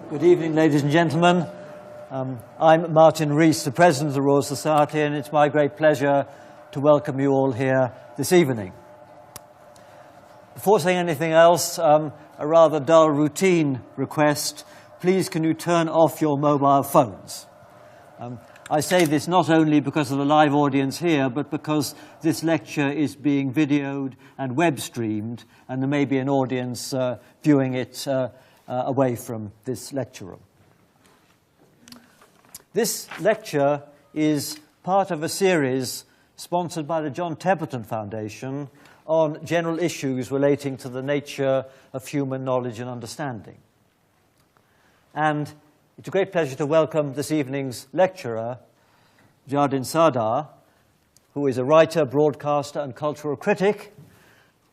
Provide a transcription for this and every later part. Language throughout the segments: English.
Good evening, ladies and gentlemen. I'm Martin Rees, the President of the Royal Society, and it's my great pleasure to welcome you all here this evening. Before saying anything else, a rather dull routine request. Please can you turn off your mobile phones? I say this not only because of the live audience here, but because this lecture is being videoed and web streamed, and there may be an audience viewing it away from this lecture room. This lecture is part of a series sponsored by the John Templeton Foundation on general issues relating to the nature of human knowledge and understanding. And it's a great pleasure to welcome this evening's lecturer, Ziauddin Sardar, who is a writer, broadcaster, and cultural critic,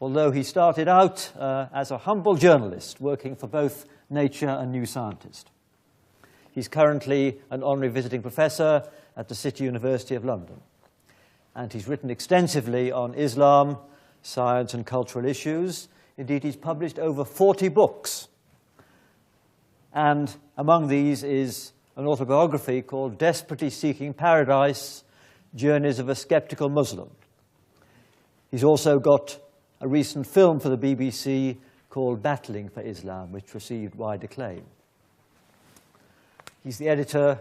although he started out as a humble journalist working for both Nature and New Scientist. He's currently an honorary visiting professor at the City University of London. And he's written extensively on Islam, science, and cultural issues. Indeed, he's published over 40 books. And among these is an autobiography called Desperately Seeking Paradise, Journeys of a Skeptical Muslim. He's also got a recent film for the BBC called Battling for Islam, which received wide acclaim. He's the editor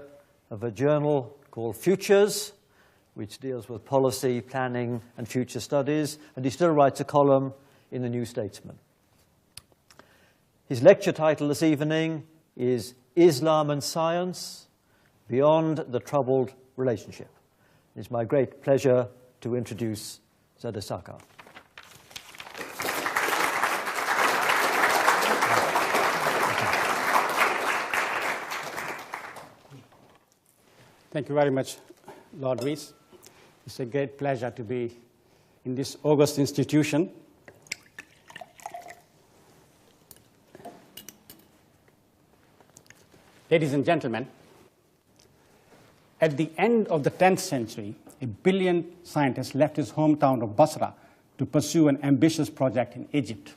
of a journal called Futures, which deals with policy, planning, and future studies, and he still writes a column in the New Statesman. His lecture title this evening is Islam and Science, Beyond the Troubled Relationship. It's my great pleasure to introduce Ziauddin Sardar. Thank you very much, Lord Rees. It's a great pleasure to be in this august institution. Ladies and gentlemen, at the end of the 10th century, a brilliant scientist left his hometown of Basra to pursue an ambitious project in Egypt.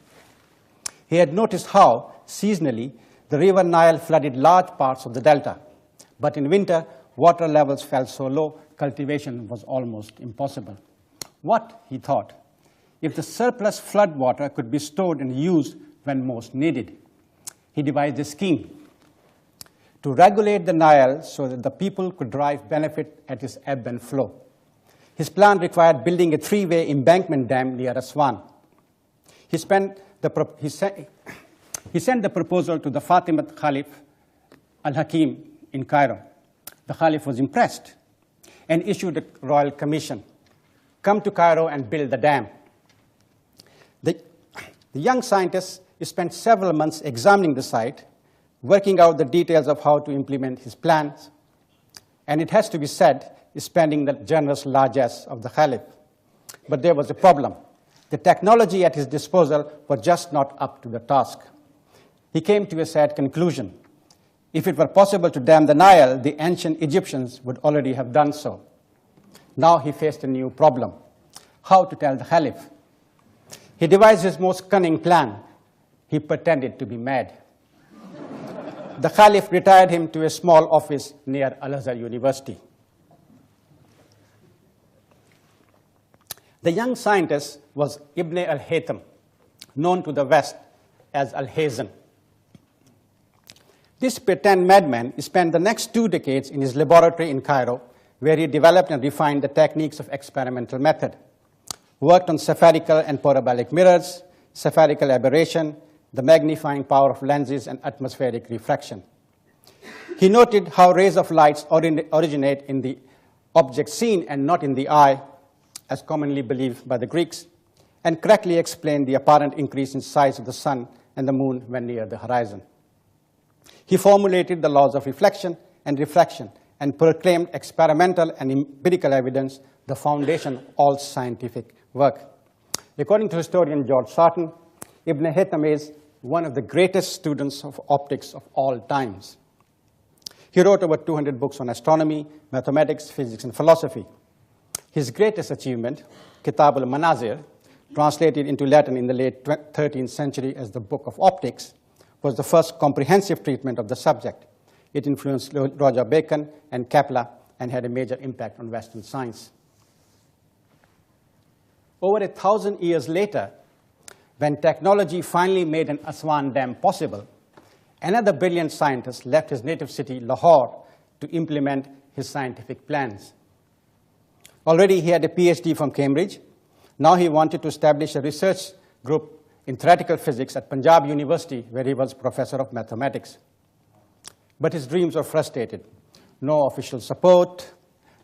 He had noticed how, seasonally, the river Nile flooded large parts of the delta, but in winter, water levels fell so low, cultivation was almost impossible. What, he thought, if the surplus flood water could be stored and used when most needed? He devised a scheme to regulate the Nile so that the people could derive benefit at its ebb and flow. His plan required building a three-way embankment dam near Aswan. He sent the proposal to the Fatimid Caliph al-Hakim in Cairo. The Caliph was impressed and issued a royal commission. Come to Cairo and build the dam. The young scientist spent several months examining the site, working out the details of how to implement his plans, and it has to be said, spending the generous largesse of the Caliph. But there was a problem. The technology at his disposal was just not up to the task. He came to a sad conclusion. If it were possible to dam the Nile, the ancient Egyptians would already have done so. Now he faced a new problem: how to tell the Caliph. He devised his most cunning plan. He pretended to be mad. The Caliph retired him to a small office near Al-Azhar University. The young scientist was Ibn al-Haytham, known to the West as Al-Hazan. This pretend madman spent the next 2 decades in his laboratory in Cairo, where he developed and refined the techniques of experimental method, worked on spherical and parabolic mirrors, spherical aberration, the magnifying power of lenses, and atmospheric refraction. He noted how rays of light originate in the object seen and not in the eye, as commonly believed by the Greeks, and correctly explained the apparent increase in size of the sun and the moon when near the horizon. He formulated the laws of reflection and refraction and proclaimed experimental and empirical evidence the foundation of all scientific work. According to historian George Sarton, Ibn Haytham is one of the greatest students of optics of all times. He wrote over 200 books on astronomy, mathematics, physics, and philosophy. His greatest achievement, Kitab al-Manazir, translated into Latin in the late 13th century as the Book of Optics, was the first comprehensive treatment of the subject. It influenced Roger Bacon and Kepler and had a major impact on Western science. Over 1,000 years later, when technology finally made an Aswan Dam possible, another brilliant scientist left his native city, Lahore, to implement his scientific plans. Already he had a PhD from Cambridge. Now he wanted to establish a research group in theoretical physics at Punjab University, where he was professor of mathematics. But his dreams were frustrated. No official support,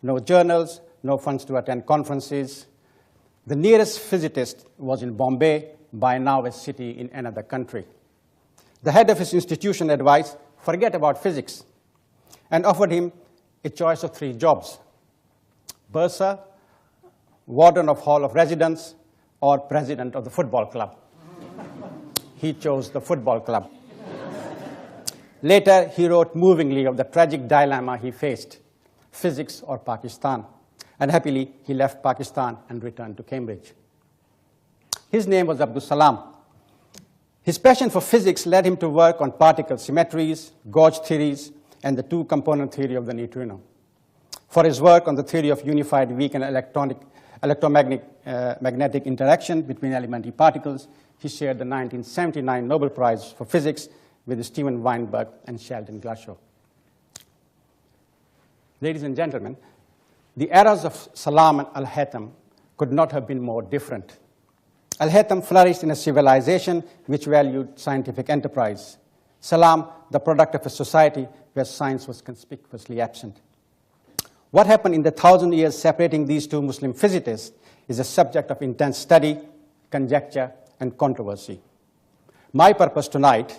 no journals, no funds to attend conferences. The nearest physicist was in Bombay, by now a city in another country. The head of his institution advised, forget about physics, and offered him a choice of 3 jobs: bursar, warden of Hall of Residence, or president of the football club. He chose the football club. Later, he wrote movingly of the tragic dilemma he faced: physics or Pakistan. And happily, he left Pakistan and returned to Cambridge. His name was Abdus Salam. His passion for physics led him to work on particle symmetries, gauge theories, and the 2-component theory of the neutrino. For his work on the theory of unified weak and electromagnetic interaction between elementary particles, he shared the 1979 Nobel Prize for Physics with Steven Weinberg and Sheldon Glashow. Ladies and gentlemen, the eras of Salam and Al-Haytham could not have been more different. Al-Haytham flourished in a civilization which valued scientific enterprise. Salam, the product of a society where science was conspicuously absent. What happened in the 1,000 years separating these 2 Muslim physicists is a subject of intense study, conjecture, and controversy. My purpose tonight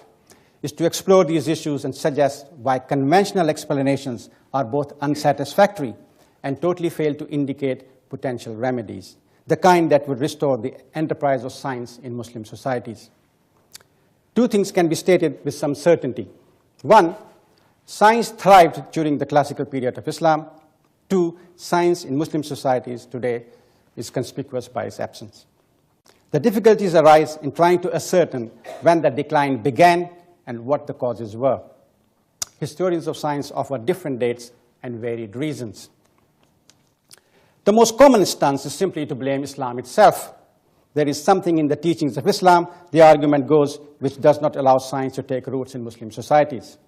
is to explore these issues and suggest why conventional explanations are both unsatisfactory and totally fail to indicate potential remedies, the kind that would restore the enterprise of science in Muslim societies. 2 things can be stated with some certainty. 1, science thrived during the classical period of Islam. 2, science in Muslim societies today is conspicuous by its absence. The difficulties arise in trying to ascertain when the decline began and what the causes were. Historians of science offer different dates and varied reasons. The most common stance is simply to blame Islam itself. There is something in the teachings of Islam, the argument goes, which does not allow science to take roots in Muslim societies.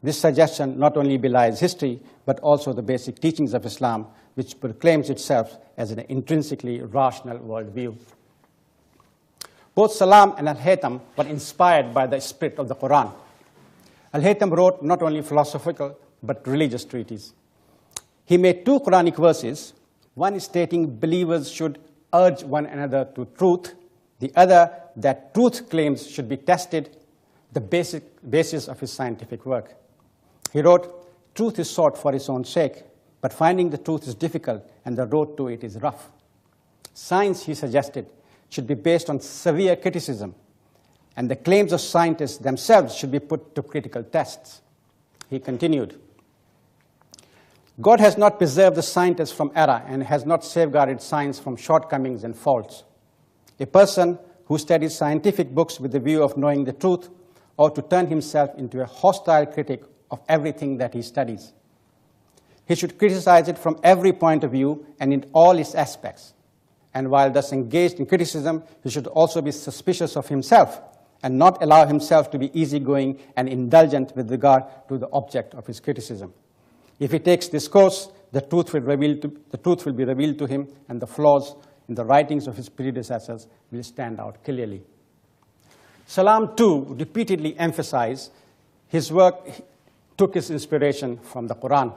This suggestion not only belies history, but also the basic teachings of Islam, which proclaims itself as an intrinsically rational worldview. Both Salam and Al-Haytham were inspired by the spirit of the Quran. Al-Haytham wrote not only philosophical, but religious treatises. He made 2 Quranic verses, one stating believers should urge one another to truth, the other that truth claims should be tested, the basis of his scientific work. He wrote, truth is sought for its own sake, but finding the truth is difficult and the road to it is rough. Science, he suggested, should be based on severe criticism, and the claims of scientists themselves should be put to critical tests. He continued, God has not preserved the scientists from error and has not safeguarded science from shortcomings and faults. A person who studies scientific books with the view of knowing the truth ought to turn himself into a hostile critic of everything that he studies. He should criticize it from every point of view and in all its aspects. And while thus engaged in criticism, he should also be suspicious of himself and not allow himself to be easygoing and indulgent with regard to the object of his criticism. If he takes this course, the truth will be revealed to him, and the flaws in the writings of his predecessors will stand out clearly. Salam, too, repeatedly emphasized his work took his inspiration from the Quran.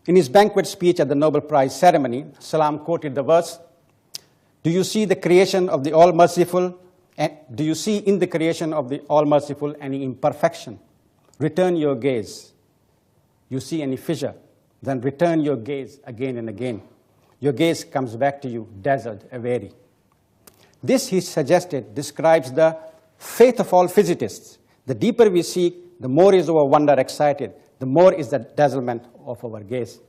In his banquet speech at the Nobel Prize ceremony, Salam quoted the verse, do you see in the creation of the All-Merciful any imperfection? Return your gaze. You see any fissure, then return your gaze again and again. Your gaze comes back to you, dazzled, aweary. This, he suggested, describes the faith of all physicists. The deeper we seek, the more is our wonder excited, the more is the dazzlement of our gaze.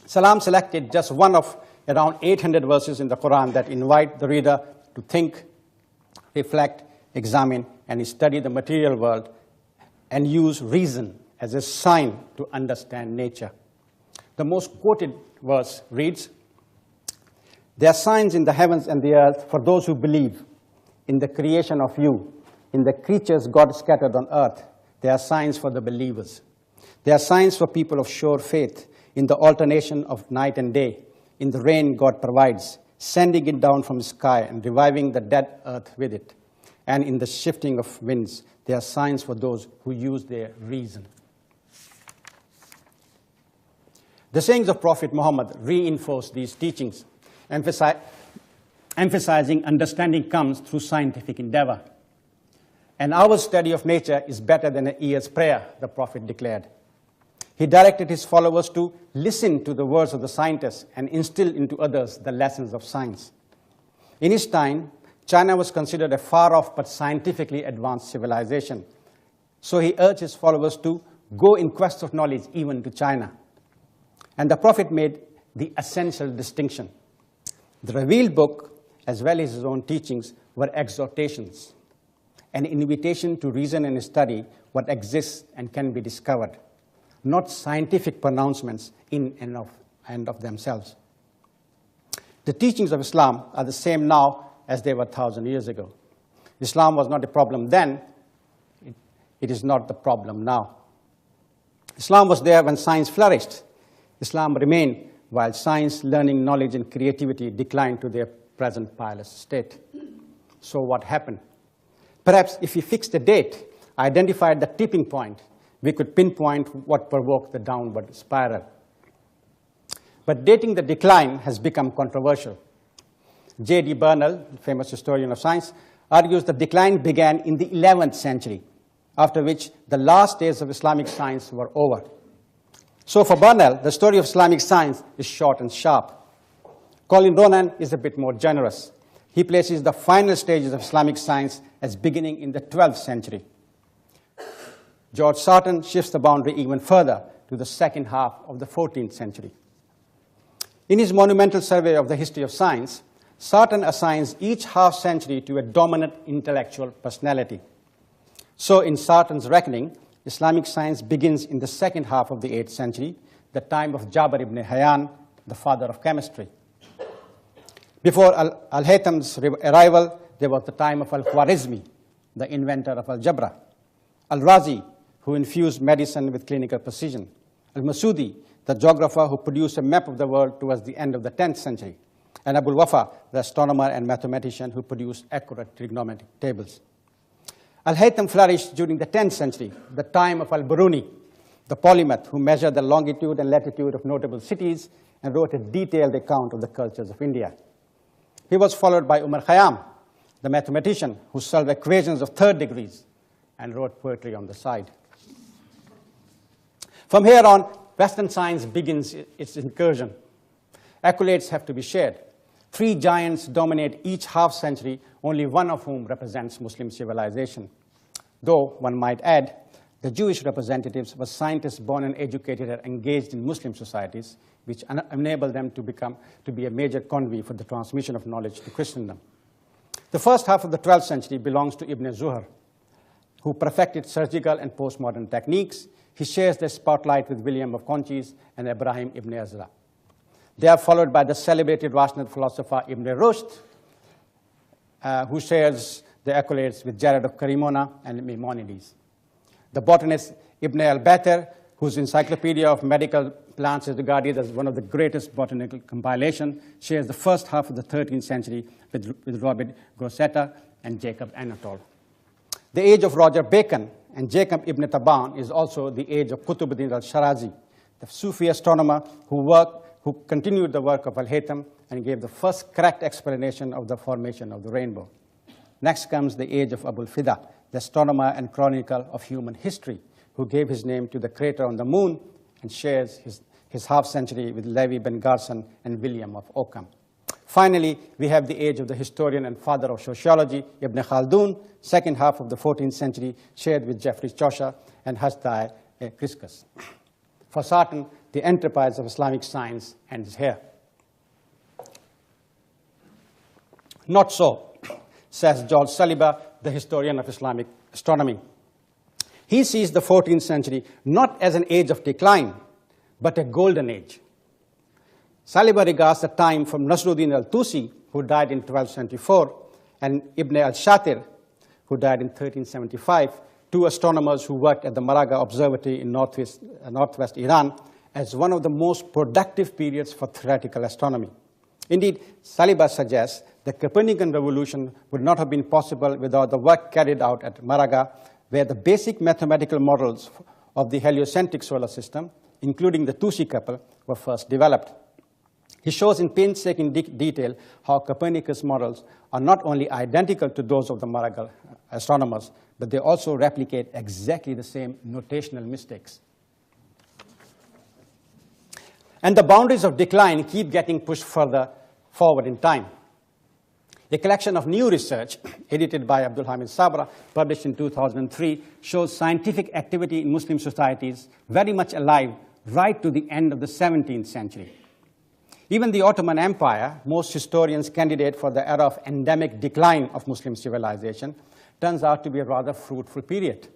Salam selected just one of around 800 verses in the Quran that invite the reader to think, reflect, examine, and study the material world and use reason as a sign to understand nature. The most quoted verse reads, "There are signs in the heavens and the earth for those who believe in the creation of you, in the creatures God scattered on earth. There are signs for the believers. There are signs for people of sure faith, in the alternation of night and day, in the rain God provides, sending it down from the sky and reviving the dead earth with it, and in the shifting of winds. There are signs for those who use their reason." The sayings of Prophet Muhammad reinforce these teachings, emphasizing understanding comes through scientific endeavor. "An hour's study of nature is better than a year's prayer," the Prophet declared. He directed his followers to listen to the words of the scientists and instill into others the lessons of science. In his time, China was considered a far-off but scientifically advanced civilization. So he urged his followers to go in quest of knowledge even to China. And the Prophet made the essential distinction. The revealed book, as well as his own teachings, were exhortations, an invitation to reason and study what exists and can be discovered, not scientific pronouncements in and of themselves. The teachings of Islam are the same now as they were 1,000 years ago. Islam was not a problem then. It is not the problem now. Islam was there when science flourished. Islam remained while science, learning, knowledge, and creativity declined to their present perilous state. So what happened? Perhaps if we fixed a date, identified the tipping point, we could pinpoint what provoked the downward spiral. But dating the decline has become controversial. J.D. Bernal, famous historian of science, argues the decline began in the 11th century, after which the last days of Islamic science were over. So for Bernal, the story of Islamic science is short and sharp. Colin Ronan is a bit more generous. He places the final stages of Islamic science as beginning in the 12th century. George Sarton shifts the boundary even further to the second half of the 14th century. In his monumental survey of the history of science, Sarton assigns each half-century to a dominant intellectual personality. So in Sarton's reckoning, Islamic science begins in the second half of the 8th century, the time of Jabir ibn Hayyan, the father of chemistry. Before Al-Haytham's arrival, there was the time of Al-Khwarizmi, the inventor of algebra. Al-Razi, who infused medicine with clinical precision. Al-Masudi, the geographer who produced a map of the world towards the end of the 10th century. And Abul Wafa, the astronomer and mathematician who produced accurate trigonometric tables. Al-Haytham flourished during the 10th century, the time of Al-Biruni, the polymath who measured the longitude and latitude of notable cities and wrote a detailed account of the cultures of India. He was followed by Umar Khayyam, the mathematician who solved equations of third degrees and wrote poetry on the side. From here on, Western science begins its incursion. Accolades have to be shared. 3 giants dominate each half-century, only one of whom represents Muslim civilization. Though, one might add, the Jewish representatives were scientists born and educated and engaged in Muslim societies, which enabled them to be a major convoy for the transmission of knowledge to Christendom. The first half of the 12th century belongs to Ibn Zuhr, who perfected surgical and postmodern techniques. He shares the spotlight with William of Conches and Ibrahim ibn Ezra. They are followed by the celebrated rational philosopher Ibn Rushd, who shares the accolades with Jared of Karimona and Maimonides. The botanist Ibn al-Batir, whose Encyclopedia of Medical Plants is regarded as one of the greatest botanical compilation, shares the first half of the 13th century with Robert Gossetta and Jacob Anatole. The age of Roger Bacon and Jacob ibn Taban is also the age of Qutbuddin al-Shirazi, the Sufi astronomer who continued the work of Al-Haytham and gave the first correct explanation of the formation of the rainbow. Next comes the age of Abul Fida, the astronomer and chronicle of human history, who gave his name to the crater on the moon and shares his half-century with Levi ben Garson and William of Ockham. Finally, we have the age of the historian and father of sociology, Ibn Khaldun, second half of the 14th century, shared with Geoffrey Chaucer and Hasdai Priscus. For Sarton, the enterprise of Islamic science ends here. Not so, says George Saliba, the historian of Islamic astronomy. He sees the 14th century not as an age of decline, but a golden age. Saliba regards the time from Nasruddin al-Tusi, who died in 1274, and Ibn al-Shatir, who died in 1375, two astronomers who worked at the Maraga Observatory in northwest Iran, as one of the most productive periods for theoretical astronomy. Indeed, Saliba suggests the Copernican revolution would not have been possible without the work carried out at Maraga, where the basic mathematical models of the heliocentric solar system, including the Tusi couple, were first developed. He shows in painstaking detail how Copernicus' models are not only identical to those of the Maraga astronomers, but they also replicate exactly the same notational mistakes. And the boundaries of decline keep getting pushed further forward in time. A collection of new research, edited by Abdul Hamid Sabra, published in 2003, shows scientific activity in Muslim societies very much alive right to the end of the 17th century. Even the Ottoman Empire, most historians candidate for the era of endemic decline of Muslim civilization, turns out to be a rather fruitful period.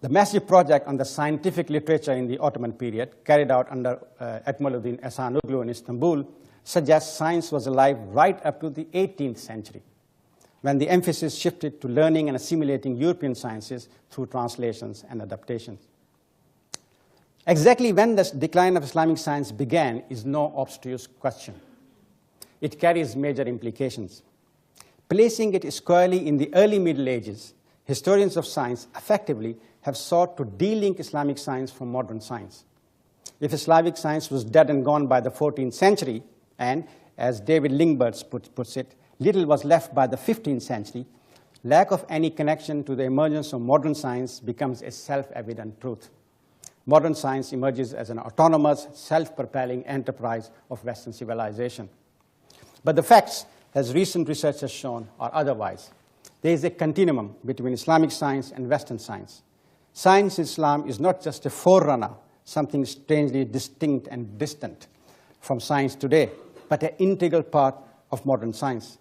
The massive project on the scientific literature in the Ottoman period, carried out under Ekmaluddin Ehsanoglu in Istanbul, suggests science was alive right up to the 18th century, when the emphasis shifted to learning and assimilating European sciences through translations and adaptations. Exactly when the decline of Islamic science began is no obtuse question. It carries major implications. Placing it squarely in the early Middle Ages, historians of science effectively have sought to de-link Islamic science from modern science. If Islamic science was dead and gone by the 14th century, and, as David Lingberts puts it, little was left by the 15th century, lack of any connection to the emergence of modern science becomes a self-evident truth. Modern science emerges as an autonomous, self-propelling enterprise of Western civilization. But the facts, as recent research has shown, are otherwise. There is a continuum between Islamic science and Western science. Science in Islam is not just a forerunner, something strangely distinct and distant from science today, but an integral part of modern science.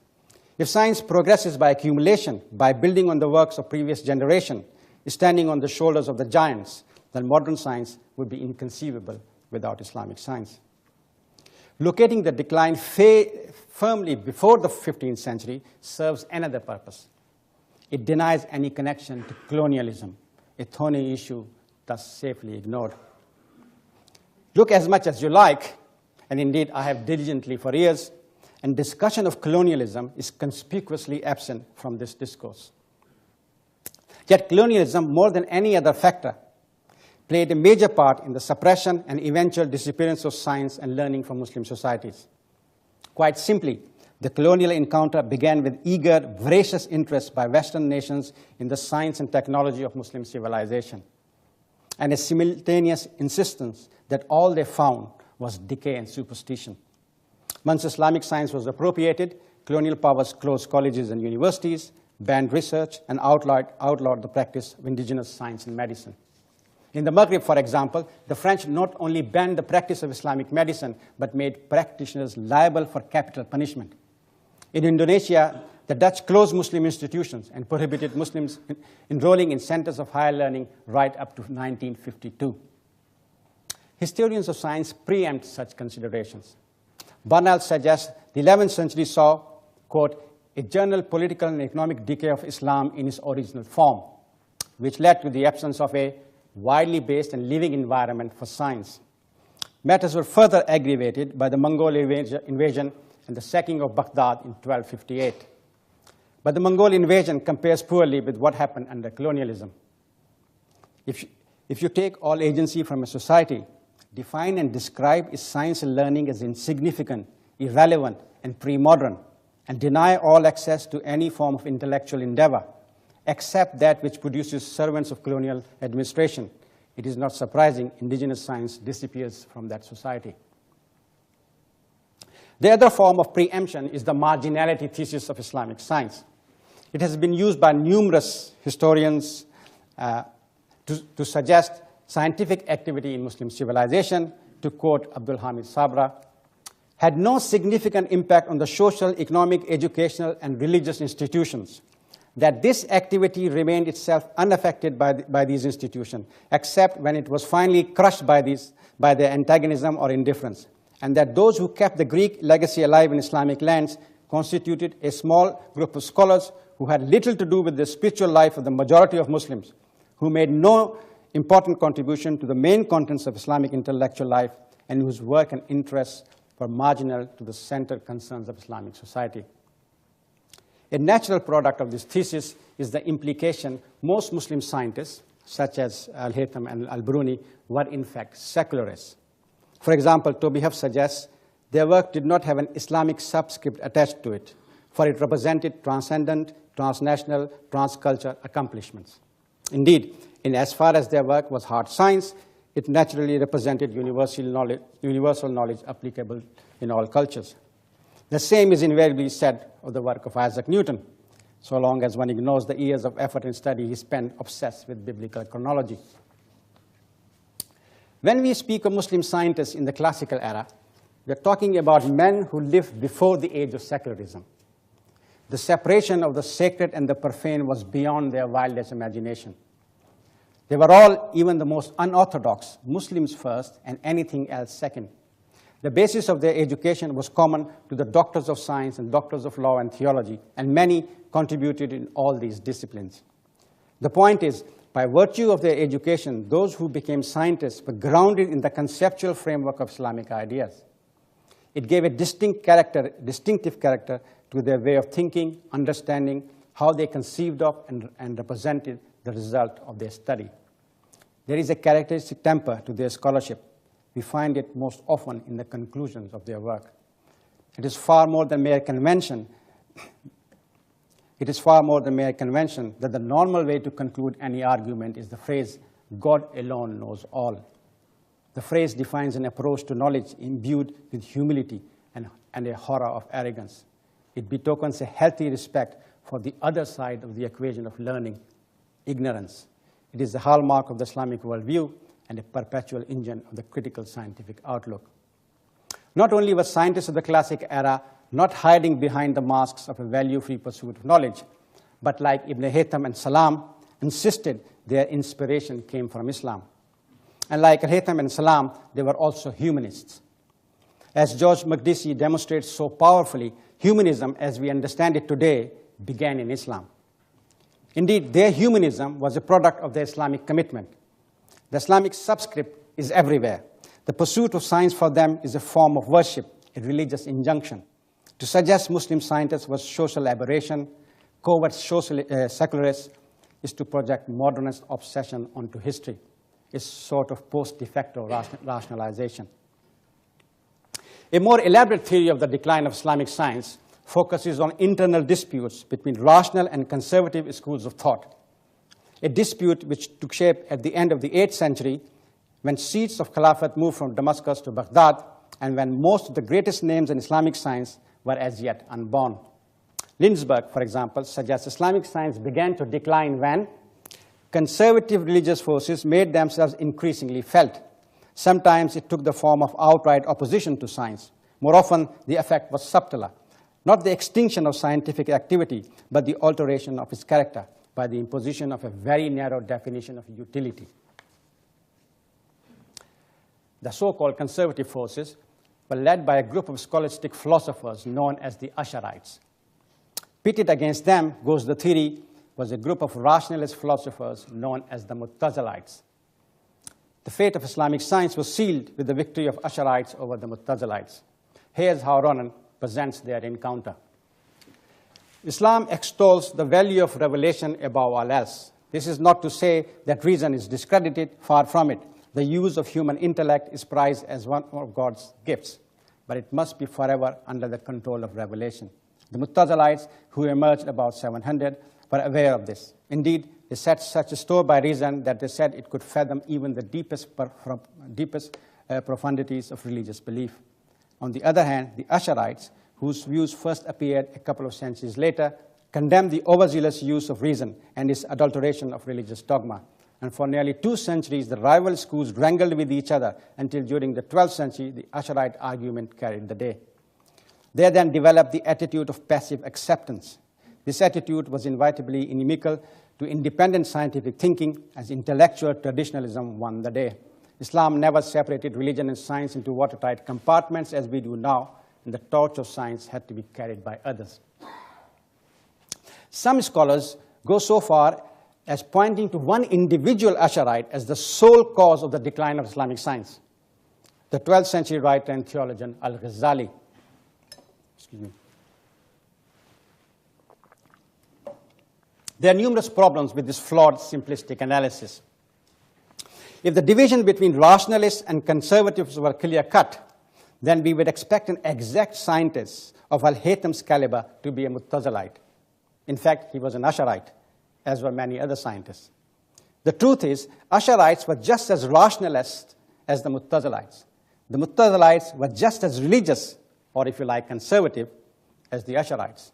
If science progresses by accumulation, by building on the works of previous generation, standing on the shoulders of the giants, then modern science would be inconceivable without Islamic science. Locating the decline firmly before the 15th century serves another purpose. It denies any connection to colonialism, a thorny issue thus safely ignored. Look as much as you like, and indeed I have diligently for years, and discussion of colonialism is conspicuously absent from this discourse. Yet colonialism, more than any other factor, played a major part in the suppression and eventual disappearance of science and learning from Muslim societies. Quite simply, the colonial encounter began with eager, voracious interest by Western nations in the science and technology of Muslim civilization, and a simultaneous insistence that all they found was decay and superstition. Once Islamic science was appropriated, colonial powers closed colleges and universities, banned research, and outlawed the practice of indigenous science and medicine. In the Maghreb, for example, the French not only banned the practice of Islamic medicine, but made practitioners liable for capital punishment. In Indonesia, the Dutch closed Muslim institutions and prohibited Muslims enrolling in centers of higher learning right up to 1952. Historians of science preempt such considerations. Barnell suggests the 11th century saw, quote, a general political and economic decay of Islam in its original form, which led to the absence of a widely based and living environment for science. Matters were further aggravated by the Mongol invasion and the sacking of Baghdad in 1258. But the Mongol invasion compares poorly with what happened under colonialism. If you take all agency from a society, define and describe its science and learning as insignificant, irrelevant, and pre-modern, and deny all access to any form of intellectual endeavor, except that which produces servants of colonial administration, it is not surprising indigenous science disappears from that society. The other form of preemption is the marginality thesis of Islamic science. It has been used by numerous historians to suggest scientific activity in Muslim civilization. To quote Abdul Hamid Sabra, had no significant impact on the social, economic, educational, and religious institutions, that this activity remained itself unaffected by these institutions, except when it was finally crushed by their antagonism or indifference, and that those who kept the Greek legacy alive in Islamic lands constituted a small group of scholars who had little to do with the spiritual life of the majority of Muslims, who made no important contribution to the main contents of Islamic intellectual life, and whose work and interests were marginal to the central concerns of Islamic society. A natural product of this thesis is the implication most Muslim scientists, such as Al-Haytham and Al-Biruni, were in fact secularists. For example, Toby Huff suggests their work did not have an Islamic subscript attached to it, for it represented transcendent, transnational, transcultural accomplishments. Indeed, in as far as their work was hard science, it naturally represented universal knowledge applicable in all cultures. The same is invariably said of the work of Isaac Newton, so long as one ignores the years of effort and study he spent obsessed with biblical chronology. When we speak of Muslim scientists in the classical era, we are talking about men who lived before the age of secularism. The separation of the sacred and the profane was beyond their wildest imagination. They were all, even the most unorthodox, Muslims first and anything else second. The basis of their education was common to the doctors of science and doctors of law and theology, and many contributed in all these disciplines. The point is, by virtue of their education, those who became scientists were grounded in the conceptual framework of Islamic ideas. It gave a distinctive character to their way of thinking, understanding how they conceived of and represented the result of their study. There is a characteristic temper to their scholarship. We find it most often in the conclusions of their work. It is far more than mere convention. It is far more than mere convention that the normal way to conclude any argument is the phrase, "God alone knows all." The phrase defines an approach to knowledge imbued with humility and a horror of arrogance. It betokens a healthy respect for the other side of the equation of learning, ignorance. It is the hallmark of the Islamic worldview and a perpetual engine of the critical scientific outlook. Not only were scientists of the classic era not hiding behind the masks of a value-free pursuit of knowledge, but like Ibn Haytham and Salam, insisted their inspiration came from Islam. And like Haytham and Salam, they were also humanists. As George Makdisi demonstrates so powerfully, humanism, as we understand it today, began in Islam. Indeed, their humanism was a product of their Islamic commitment. The Islamic subscript is everywhere. The pursuit of science for them is a form of worship, a religious injunction. To suggest Muslim scientists was social aberration, covert secularists, is to project modernist obsession onto history. It's sort of post defecto rationalization. A more elaborate theory of the decline of Islamic science focuses on internal disputes between rational and conservative schools of thought. A dispute which took shape at the end of the 8th century when seats of Caliphate moved from Damascus to Baghdad and when most of the greatest names in Islamic science were as yet unborn. Lindsberg, for example, suggests Islamic science began to decline when conservative religious forces made themselves increasingly felt. Sometimes it took the form of outright opposition to science. More often, the effect was subtler. Not the extinction of scientific activity, but the alteration of its character by the imposition of a very narrow definition of utility. The so-called conservative forces were led by a group of scholastic philosophers known as the Ash'arites. Pitted against them goes the theory was a group of rationalist philosophers known as the Mu'tazilites. The fate of Islamic science was sealed with the victory of Ash'arites over the Mu'tazilites. Here's how Ronan presents their encounter. Islam extols the value of revelation above all else. This is not to say that reason is discredited, far from it. The use of human intellect is prized as one of God's gifts, but it must be forever under the control of revelation. The Mu'tazilites, who emerged about 700, were aware of this. Indeed, they set such a store by reason that they said it could fathom even the deepest profundities of religious belief. On the other hand, the Ash'arites, whose views first appeared a couple of centuries later, condemned the overzealous use of reason and its adulteration of religious dogma. And for nearly 2 centuries, the rival schools wrangled with each other until during the 12th century, the Asharite argument carried the day. They then developed the attitude of passive acceptance. This attitude was inevitably inimical to independent scientific thinking, as intellectual traditionalism won the day. Islam never separated religion and science into watertight compartments as we do now, and the torch of science had to be carried by others. Some scholars go so far as pointing to one individual Asharite as the sole cause of the decline of Islamic science, the 12th century writer and theologian Al-Ghazali. Excuse me. There are numerous problems with this flawed, simplistic analysis. If the division between rationalists and conservatives were clear-cut, then we would expect an exact scientist of Al-Haytham's caliber to be a Mu'tazilite. In fact, he was an Asharite, as were many other scientists. The truth is, Asharites were just as rationalist as the Mu'tazilites. The Mu'tazilites were just as religious, or if you like, conservative, as the Asharites.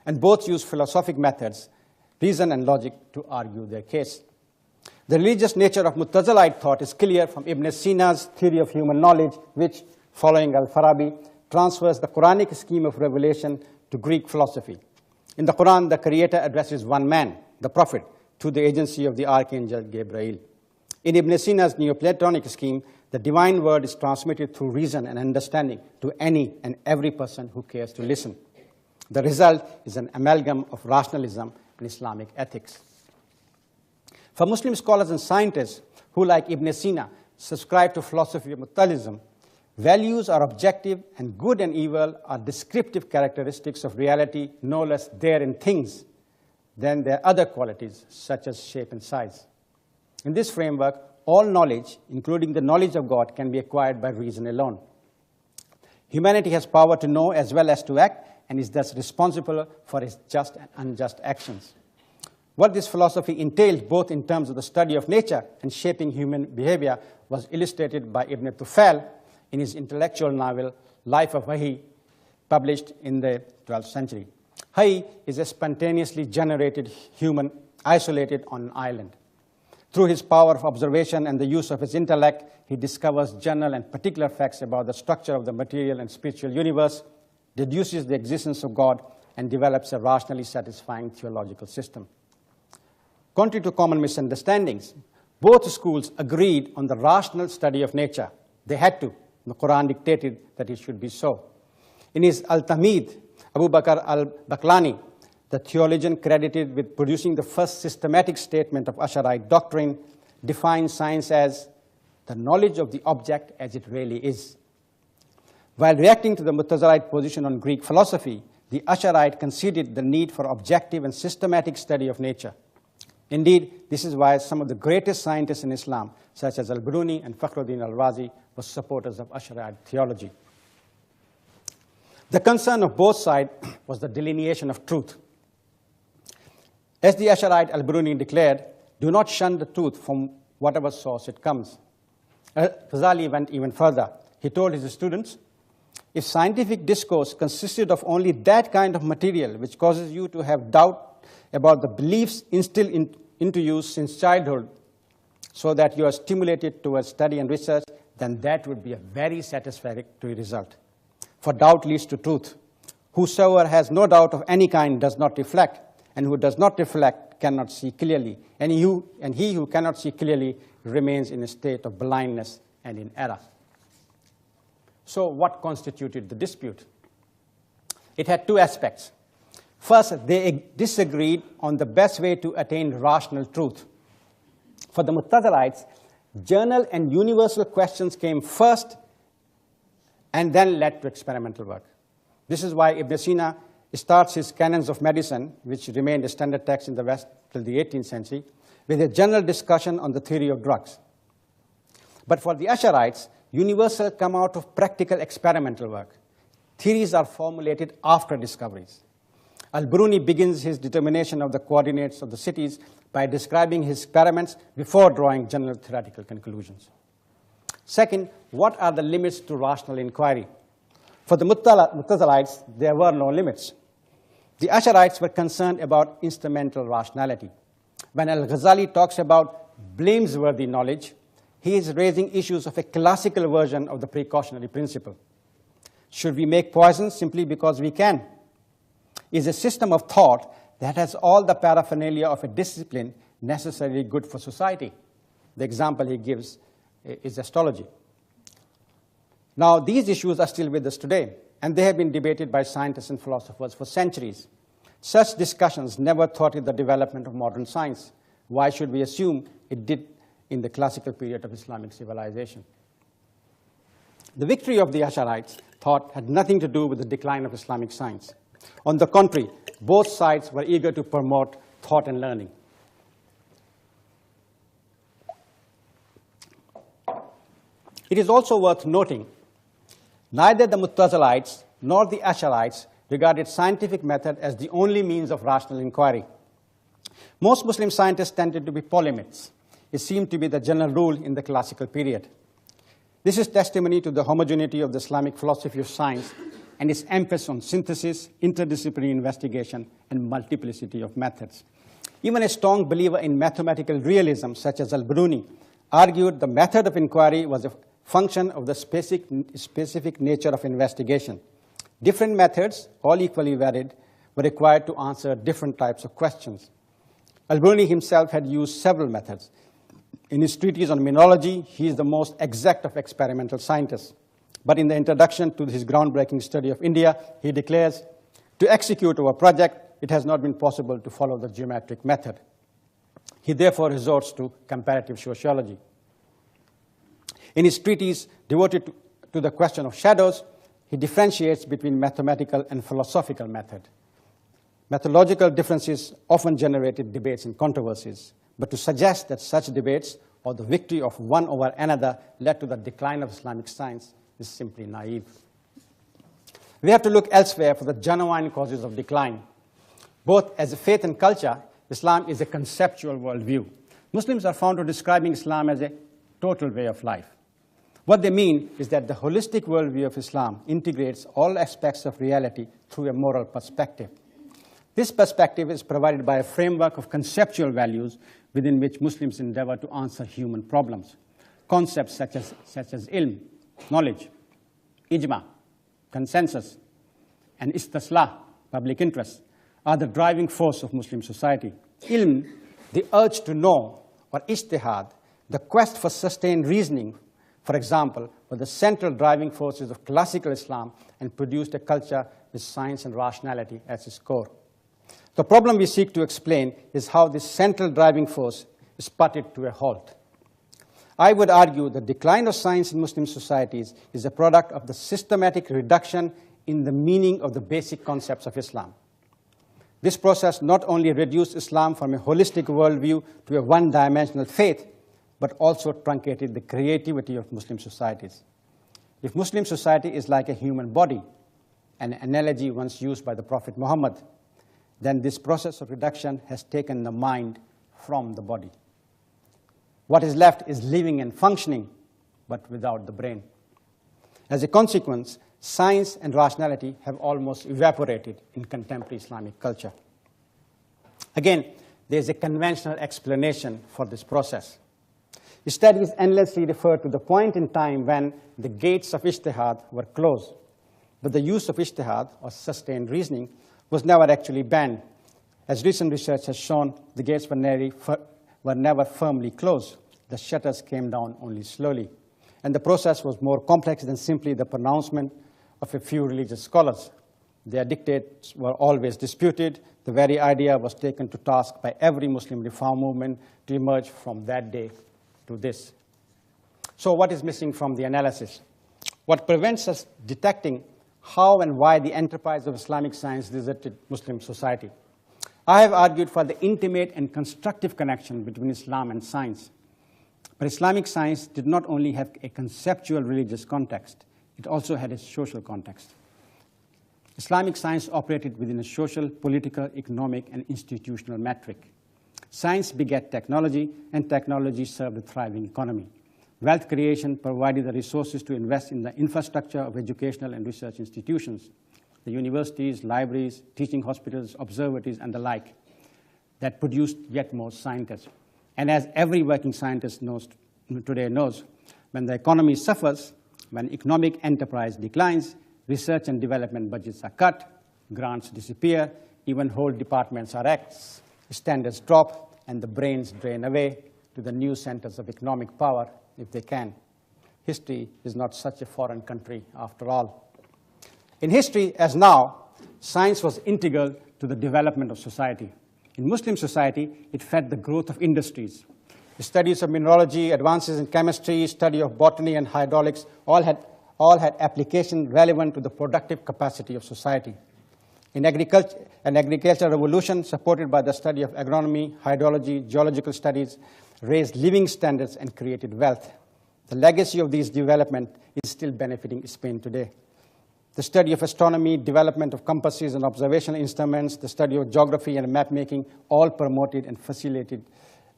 And both used philosophic methods, reason and logic, to argue their case. The religious nature of Mu'tazilite thought is clear from Ibn Sina's theory of human knowledge, which, following Al-Farabi, transfers the Quranic scheme of revelation to Greek philosophy. In the Quran, the Creator addresses one man, the Prophet, through the agency of the Archangel Gabriel. In Ibn Sina's Neoplatonic scheme, the divine word is transmitted through reason and understanding to any and every person who cares to listen. The result is an amalgam of rationalism and Islamic ethics. For Muslim scholars and scientists who, like Ibn Sina, subscribe to philosophy of Mu'tazalism, values are objective and good and evil are descriptive characteristics of reality, no less there in things than their other qualities, such as shape and size. In this framework, all knowledge, including the knowledge of God, can be acquired by reason alone. Humanity has power to know as well as to act, and is thus responsible for its just and unjust actions. What this philosophy entailed, both in terms of the study of nature and shaping human behavior, was illustrated by Ibn Tufayl in his intellectual novel, Life of Wahi, published in the 12th century. Wahi is a spontaneously generated human isolated on an island. Through his power of observation and the use of his intellect, he discovers general and particular facts about the structure of the material and spiritual universe, deduces the existence of God, and develops a rationally satisfying theological system. Contrary to common misunderstandings, both schools agreed on the rational study of nature. They had to. The Quran dictated that it should be so. In his Al-Tamid, Abu Bakr al-Baklani, the theologian credited with producing the first systematic statement of Asharite doctrine, defines science as the knowledge of the object as it really is. While reacting to the Mu'tazilite position on Greek philosophy, the Asharite conceded the need for objective and systematic study of nature. Indeed, this is why some of the greatest scientists in Islam, such as Al-Biruni and Fakhruddin al-Razi, were supporters of Asharite theology. The concern of both sides was the delineation of truth. As the Asharite Al-Biruni declared, do not shun the truth from whatever source it comes. Ghazali went even further. He told his students, if scientific discourse consisted of only that kind of material which causes you to have doubt about the beliefs instilled into you since childhood, so that you are stimulated towards study and research, then that would be a very satisfactory result. For doubt leads to truth. Whosoever has no doubt of any kind does not reflect, and who does not reflect cannot see clearly. And he who cannot see clearly remains in a state of blindness and in error. So what constituted the dispute? It had two aspects. First, they disagreed on the best way to attain rational truth. For the Mu'tazilites, general and universal questions came first and then led to experimental work. This is why Ibn Sina starts his Canons of Medicine, which remained a standard text in the West till the 18th century, with a general discussion on the theory of drugs. But for the Asharites, universal come out of practical experimental work. Theories are formulated after discoveries. Al-Biruni begins his determination of the coordinates of the cities by describing his experiments before drawing general theoretical conclusions. Second, what are the limits to rational inquiry? For the Mu'tazilites, there were no limits. The Asharites were concerned about instrumental rationality. When Al-Ghazali talks about blameworthy knowledge, he is raising issues of a classical version of the precautionary principle. Should we make poison simply because we can? Is a system of thought that has all the paraphernalia of a discipline necessarily good for society? The example he gives is astrology. Now, these issues are still with us today, and they have been debated by scientists and philosophers for centuries. Such discussions never thwarted the development of modern science. Why should we assume it did in the classical period of Islamic civilization? The victory of the Ash'arites thought had nothing to do with the decline of Islamic science. On the contrary, both sides were eager to promote thought and learning. It is also worth noting, neither the Mu'tazilites nor the Ash'arites regarded scientific method as the only means of rational inquiry. Most Muslim scientists tended to be polemists. It seemed to be the general rule in the classical period. This is testimony to the homogeneity of the Islamic philosophy of science and its emphasis on synthesis, interdisciplinary investigation, and multiplicity of methods. Even a strong believer in mathematical realism, such as al-Biruni, argued the method of inquiry was a function of the specific nature of investigation. Different methods, all equally varied, were required to answer different types of questions. Al-Biruni himself had used several methods. In his treatise on mineralogy, he is the most exact of experimental scientists. But in the introduction to his groundbreaking study of India, he declares, to execute our project, it has not been possible to follow the geometric method. He therefore resorts to comparative sociology. In his treatise devoted to the question of shadows, he differentiates between mathematical and philosophical method. Methodological differences often generated debates and controversies, but to suggest that such debates or the victory of one over another led to the decline of Islamic science is simply naive. We have to look elsewhere for the genuine causes of decline. Both as a faith and culture, Islam is a conceptual worldview. Muslims are fond of describing Islam as a total way of life. What they mean is that the holistic worldview of Islam integrates all aspects of reality through a moral perspective. This perspective is provided by a framework of conceptual values within which Muslims endeavor to answer human problems. Concepts such as ilm, knowledge, ijma, consensus, and istislah, public interest, are the driving force of Muslim society. Ilm, the urge to know, or ijtihad, the quest for sustained reasoning, for example, were the central driving forces of classical Islam and produced a culture with science and rationality as its core. The problem we seek to explain is how this central driving force is putted to a halt. I would argue the decline of science in Muslim societies is a product of the systematic reduction in the meaning of the basic concepts of Islam. This process not only reduced Islam from a holistic worldview to a one-dimensional faith, but also truncated the creativity of Muslim societies. If Muslim society is like a human body, an analogy once used by the Prophet Muhammad, then this process of reduction has taken the mind from the body. What is left is living and functioning, but without the brain. As a consequence, science and rationality have almost evaporated in contemporary Islamic culture. Again, there is a conventional explanation for this process. Studies endlessly refer to the point in time when the gates of ijtihad were closed, but the use of ijtihad, or sustained reasoning, was never actually banned. As recent research has shown, the gates were never firmly closed. The shutters came down only slowly. And the process was more complex than simply the pronouncement of a few religious scholars. Their dictates were always disputed. The very idea was taken to task by every Muslim reform movement to emerge from that day to this. So what is missing from the analysis? What prevents us detecting how and why the enterprise of Islamic science deserted Muslim society? I have argued for the intimate and constructive connection between Islam and science. But Islamic science did not only have a conceptual religious context, it also had a social context. Islamic science operated within a social, political, economic, and institutional metric. Science begat technology, and technology served a thriving economy. Wealth creation provided the resources to invest in the infrastructure of educational and research institutions, the universities, libraries, teaching hospitals, observatories, and the like, that produced yet more scientists. And as every working scientist today knows, when the economy suffers, when economic enterprise declines, research and development budgets are cut, grants disappear, even whole departments are axed, standards drop, and the brains drain away to the new centers of economic power if they can. History is not such a foreign country after all. In history, as now, science was integral to the development of society. In Muslim society, it fed the growth of industries. The studies of mineralogy, advances in chemistry, study of botany and hydraulics all had application relevant to the productive capacity of society. In agriculture, an agricultural revolution supported by the study of agronomy, hydrology, geological studies raised living standards and created wealth. The legacy of these developments is still benefiting Spain today. The study of astronomy, development of compasses and observational instruments, the study of geography and map-making all promoted and facilitated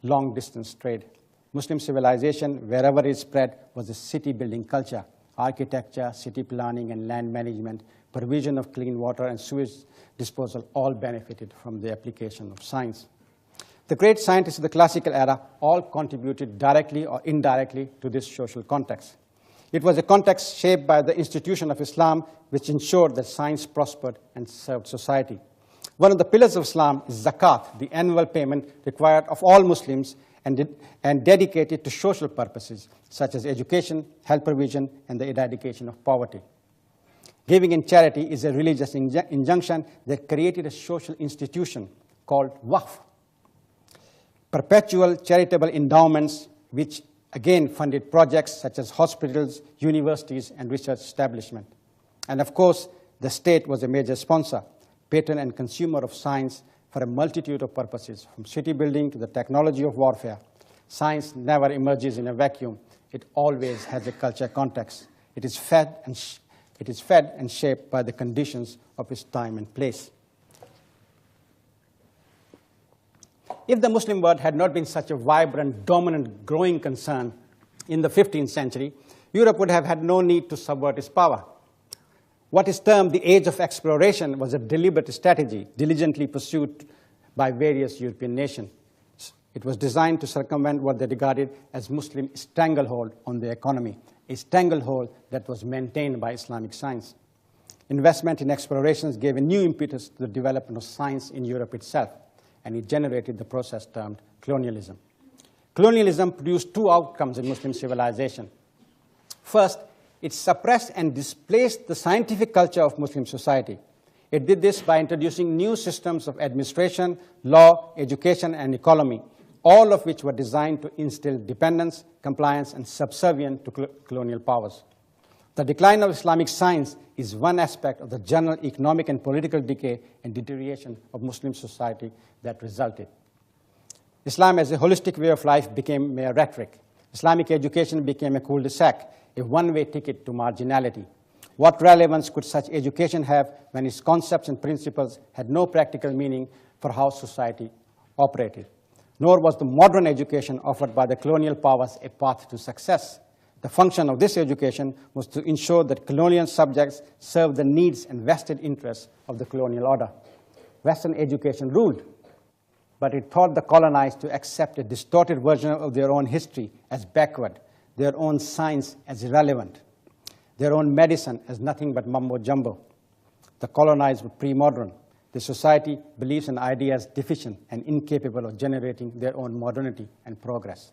long-distance trade. Muslim civilization, wherever it spread, was a city-building culture. Architecture, city planning and land management, provision of clean water and sewage disposal all benefited from the application of science. The great scientists of the classical era all contributed directly or indirectly to this social context. It was a context shaped by the institution of Islam which ensured that science prospered and served society. One of the pillars of Islam is zakat, the annual payment required of all Muslims and dedicated to social purposes such as education, health provision, and the eradication of poverty. Giving in charity is a religious injunction that created a social institution called waqf, perpetual charitable endowments which again funded projects such as hospitals, universities, and research establishments. And of course, the state was a major sponsor, patron and consumer of science for a multitude of purposes, from city building to the technology of warfare. Science never emerges in a vacuum. It always has a culture context. It is fed and shaped by the conditions of its time and place. If the Muslim world had not been such a vibrant, dominant, growing concern in the 15th century, Europe would have had no need to subvert its power. What is termed the age of exploration was a deliberate strategy diligently pursued by various European nations. It was designed to circumvent what they regarded as Muslim stranglehold on the economy, a stranglehold that was maintained by Islamic science. Investment in explorations gave a new impetus to the development of science in Europe itself, and it generated the process termed colonialism. Colonialism produced two outcomes in Muslim civilization. First, it suppressed and displaced the scientific culture of Muslim society. It did this by introducing new systems of administration, law, education, and economy, all of which were designed to instill dependence, compliance, and subservience to colonial powers. The decline of Islamic science is one aspect of the general economic and political decay and deterioration of Muslim society that resulted. Islam as a holistic way of life became mere rhetoric. Islamic education became a cul-de-sac, a one-way ticket to marginality. What relevance could such education have when its concepts and principles had no practical meaning for how society operated? Nor was the modern education offered by the colonial powers a path to success. The function of this education was to ensure that colonial subjects served the needs and vested interests of the colonial order. Western education ruled, but it taught the colonized to accept a distorted version of their own history as backward, their own science as irrelevant, their own medicine as nothing but mumbo-jumbo. The colonized were pre-modern. The society believes in ideas deficient and incapable of generating their own modernity and progress.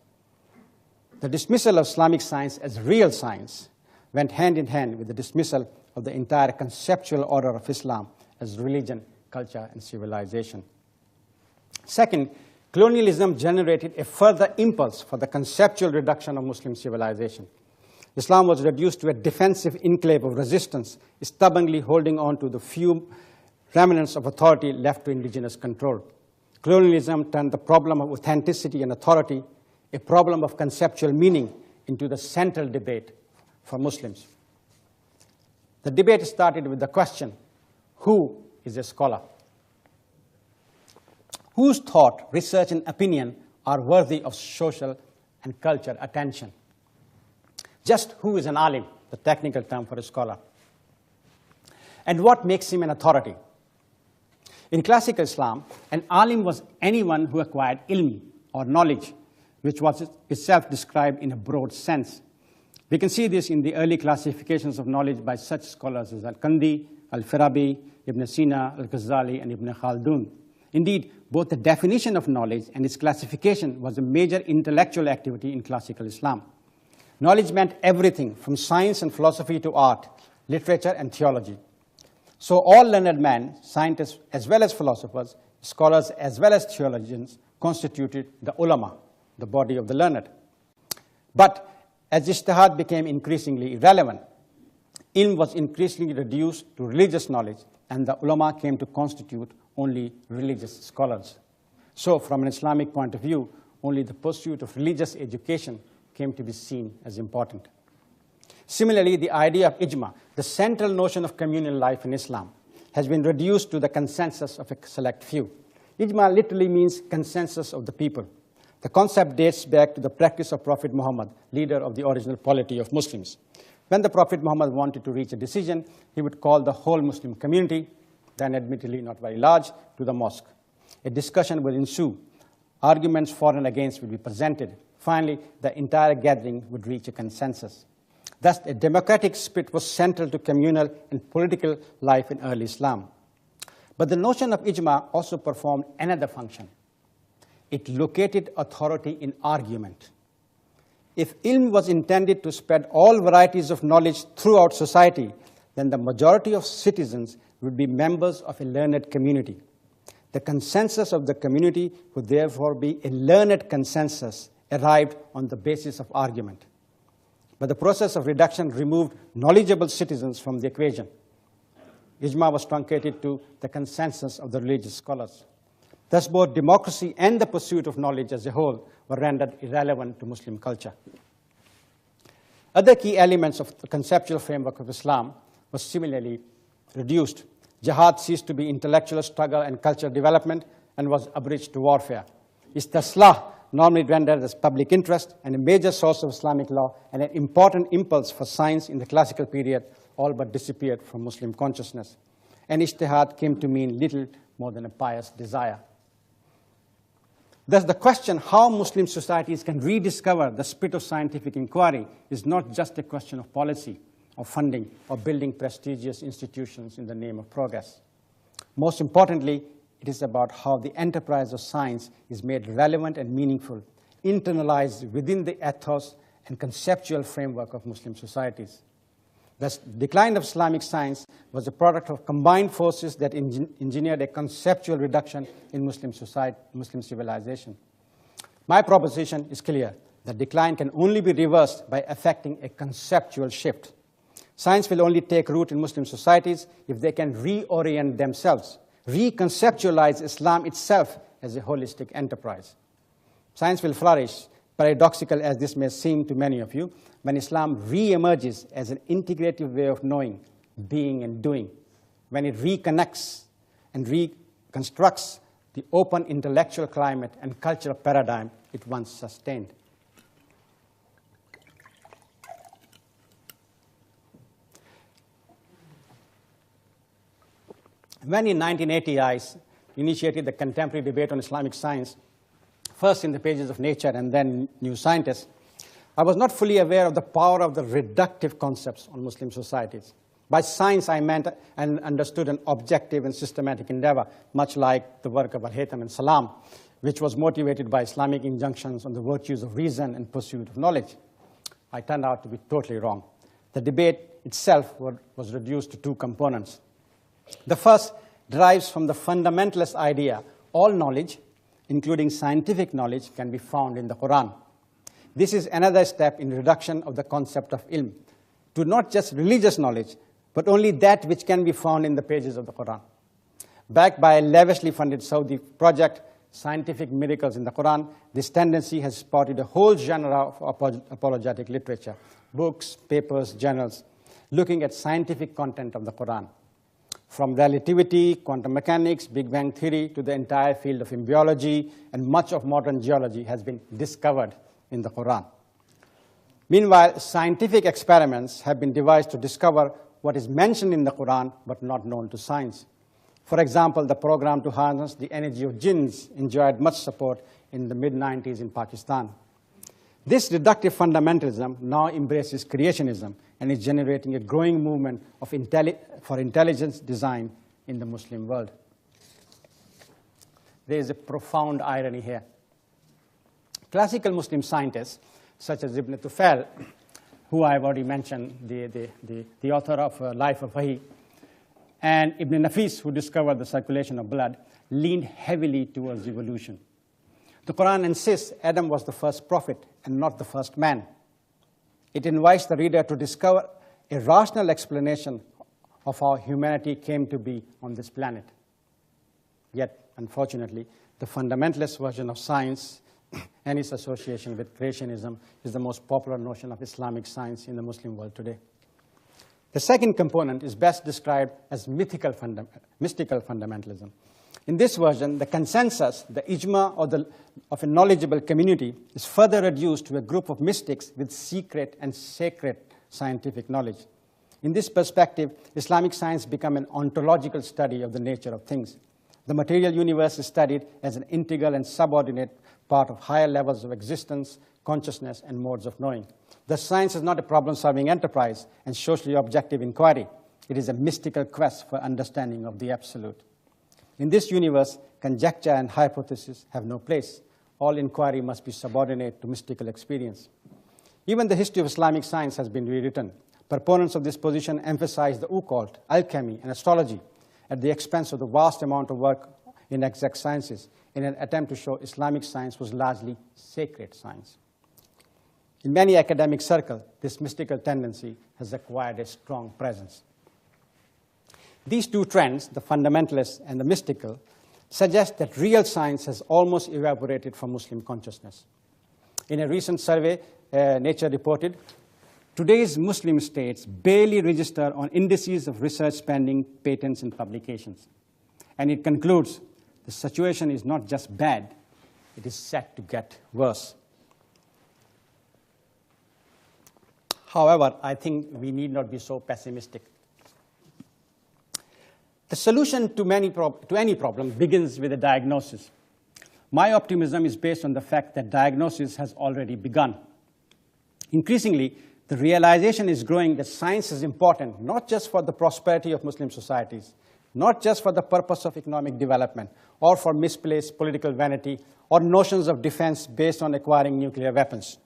The dismissal of Islamic science as real science went hand in hand with the dismissal of the entire conceptual order of Islam as religion, culture, and civilization. Second, colonialism generated a further impulse for the conceptual reduction of Muslim civilization. Islam was reduced to a defensive enclave of resistance, stubbornly holding on to the few remnants of authority left to indigenous control. Colonialism turned the problem of authenticity and authority, a problem of conceptual meaning, into the central debate for Muslims. The debate started with the question, who is a scholar? Whose thought, research, and opinion are worthy of social and cultural attention? Just who is an alim, the technical term for a scholar? And what makes him an authority? In classical Islam, an alim was anyone who acquired ilm, or knowledge, which was itself described in a broad sense. We can see this in the early classifications of knowledge by such scholars as Al-Kandi, Al-Farabi, Ibn Sina, Al-Ghazali, and Ibn Khaldun. Indeed, both the definition of knowledge and its classification was a major intellectual activity in classical Islam. Knowledge meant everything from science and philosophy to art, literature and theology. So all learned men, scientists as well as philosophers, scholars as well as theologians, constituted the ulama, the body of the learned. But as ijtihad became increasingly irrelevant, ilm was increasingly reduced to religious knowledge, and the ulama came to constitute only religious scholars. So from an Islamic point of view, only the pursuit of religious education came to be seen as important. Similarly, the idea of ijma, the central notion of communal life in Islam, has been reduced to the consensus of a select few. Ijma literally means consensus of the people. The concept dates back to the practice of Prophet Muhammad, leader of the original polity of Muslims. When the Prophet Muhammad wanted to reach a decision, he would call the whole Muslim community, then admittedly not very large, to the mosque. A discussion would ensue. Arguments for and against would be presented. Finally, the entire gathering would reach a consensus. Thus, a democratic spirit was central to communal and political life in early Islam. But the notion of ijma also performed another function. It located authority in argument. If ilm was intended to spread all varieties of knowledge throughout society, then the majority of citizens would be members of a learned community. The consensus of the community would therefore be a learned consensus arrived on the basis of argument. But the process of reduction removed knowledgeable citizens from the equation. Ijma was truncated to the consensus of the religious scholars. Thus, both democracy and the pursuit of knowledge as a whole were rendered irrelevant to Muslim culture. Other key elements of the conceptual framework of Islam were similarly reduced. Jihad ceased to be intellectual struggle and cultural development and was abridged to warfare. Istislah, normally rendered as public interest and a major source of Islamic law and an important impulse for science in the classical period, all but disappeared from Muslim consciousness. And ijtihad came to mean little more than a pious desire. Thus, the question how Muslim societies can rediscover the spirit of scientific inquiry is not just a question of policy, or funding, or building prestigious institutions in the name of progress. Most importantly, it is about how the enterprise of science is made relevant and meaningful, internalized within the ethos and conceptual framework of Muslim societies. The decline of Islamic science was a product of combined forces that engineered a conceptual reduction in Muslim society, Muslim civilization. My proposition is clear. The decline can only be reversed by effecting a conceptual shift. Science will only take root in Muslim societies if they can reorient themselves, reconceptualize Islam itself as a holistic enterprise. Science will flourish, paradoxical as this may seem to many of you, when Islam re-emerges as an integrative way of knowing, being, and doing, when it reconnects and reconstructs the open intellectual climate and cultural paradigm it once sustained. When in 1980 I initiated the contemporary debate on Islamic science, first in the pages of Nature and then New Scientist, I was not fully aware of the power of the reductive concepts on Muslim societies. By science, I meant and understood an objective and systematic endeavor, much like the work of Al-Haytham and Salam, which was motivated by Islamic injunctions on the virtues of reason and pursuit of knowledge. I turned out to be totally wrong. The debate itself was reduced to two components. The first derives from the fundamentalist idea, all knowledge, including scientific knowledge, can be found in the Quran. This is another step in reduction of the concept of ilm to not just religious knowledge, but only that which can be found in the pages of the Quran. Backed by a lavishly funded Saudi project, Scientific Miracles in the Quran, this tendency has spotted a whole genre of apologetic literature, books, papers, journals, looking at scientific content of the Quran. From relativity, quantum mechanics, Big Bang theory, to the entire field of embryology, and much of modern geology has been discovered in the Quran. Meanwhile, scientific experiments have been devised to discover what is mentioned in the Quran but not known to science. For example, the program to harness the energy of jinns enjoyed much support in the mid-90s in Pakistan. This reductive fundamentalism now embraces creationism and is generating a growing movement of for intelligence design in the Muslim world. There is a profound irony here. Classical Muslim scientists, such as Ibn Tufayl, who I've already mentioned, the author of Life of Wahi, and Ibn Nafis, who discovered the circulation of blood, leaned heavily towards evolution. The Quran insists Adam was the first prophet and not the first man. It invites the reader to discover a rational explanation of how humanity came to be on this planet. Yet, unfortunately, the fundamentalist version of science and its association with creationism is the most popular notion of Islamic science in the Muslim world today. The second component is best described as mystical fundamentalism. In this version, the consensus, the ijma of a knowledgeable community, is further reduced to a group of mystics with secret and sacred scientific knowledge. In this perspective, Islamic science becomes an ontological study of the nature of things. The material universe is studied as an integral and subordinate part of higher levels of existence, consciousness, and modes of knowing. Thus, science is not a problem-solving enterprise and socially objective inquiry. It is a mystical quest for understanding of the absolute. In this universe, conjecture and hypothesis have no place. All inquiry must be subordinate to mystical experience. Even the history of Islamic science has been rewritten. Proponents of this position emphasize the occult, alchemy, and astrology at the expense of the vast amount of work in exact sciences in an attempt to show Islamic science was largely sacred science. In many academic circles, this mystical tendency has acquired a strong presence. These two trends, the fundamentalist and the mystical, suggest that real science has almost evaporated from Muslim consciousness. In a recent survey, Nature reported, today's Muslim states barely register on indices of research spending, patents, and publications. And it concludes, the situation is not just bad, it is set to get worse. However, I think we need not be so pessimistic. The solution to any problem begins with a diagnosis. My optimism is based on the fact that diagnosis has already begun. Increasingly, the realization is growing that science is important, not just for the prosperity of Muslim societies, not just for the purpose of economic development, or for misplaced political vanity, or notions of defense based on acquiring nuclear weapons,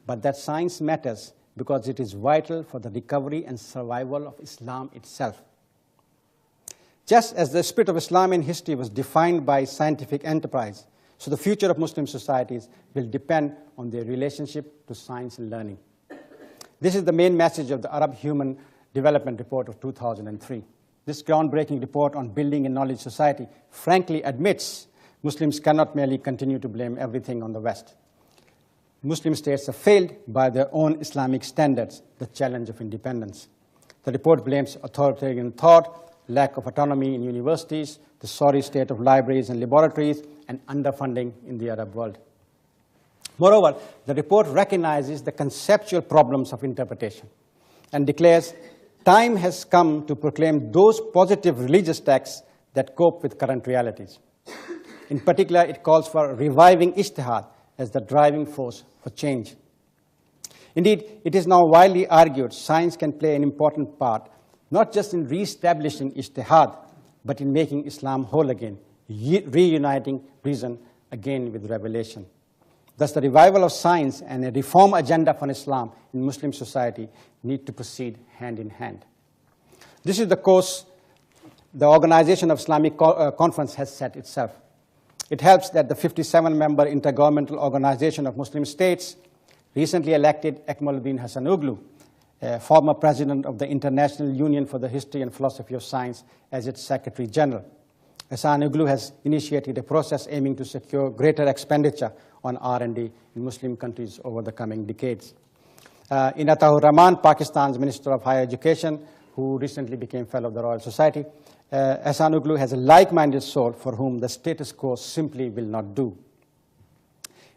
but that science matters because it is vital for the recovery and survival of Islam itself. Just as the spirit of Islam in history was defined by scientific enterprise, so the future of Muslim societies will depend on their relationship to science and learning. This is the main message of the Arab Human Development Report of 2003. This groundbreaking report on building a knowledge society frankly admits Muslims cannot merely continue to blame everything on the West. Muslim states have failed by their own Islamic standards, the challenge of independence. The report blames authoritarian thought, lack of autonomy in universities, the sorry state of libraries and laboratories, and underfunding in the Arab world. Moreover, the report recognizes the conceptual problems of interpretation and declares time has come to proclaim those positive religious texts that cope with current realities. In particular, it calls for reviving ijtihad as the driving force for change. Indeed, it is now widely argued science can play an important part, not just in re-establishing ijtihad, but in making Islam whole again, reuniting reason again with revelation. Thus, the revival of science and a reform agenda for Islam in Muslim society need to proceed hand in hand. This is the course the Organization of Islamic Conference has set itself. It helps that the 57-member Intergovernmental Organization of Muslim States recently elected Ekmaluddin Hasanoglu, former president of the International Union for the History and Philosophy of Science, as its Secretary General. Hasanoglu has initiated a process aiming to secure greater expenditure on R&D in Muslim countries over the coming decades. In Ataur Rahman, Pakistan's Minister of Higher Education, who recently became Fellow of the Royal Society, Hasanoglu has a like-minded soul for whom the status quo simply will not do.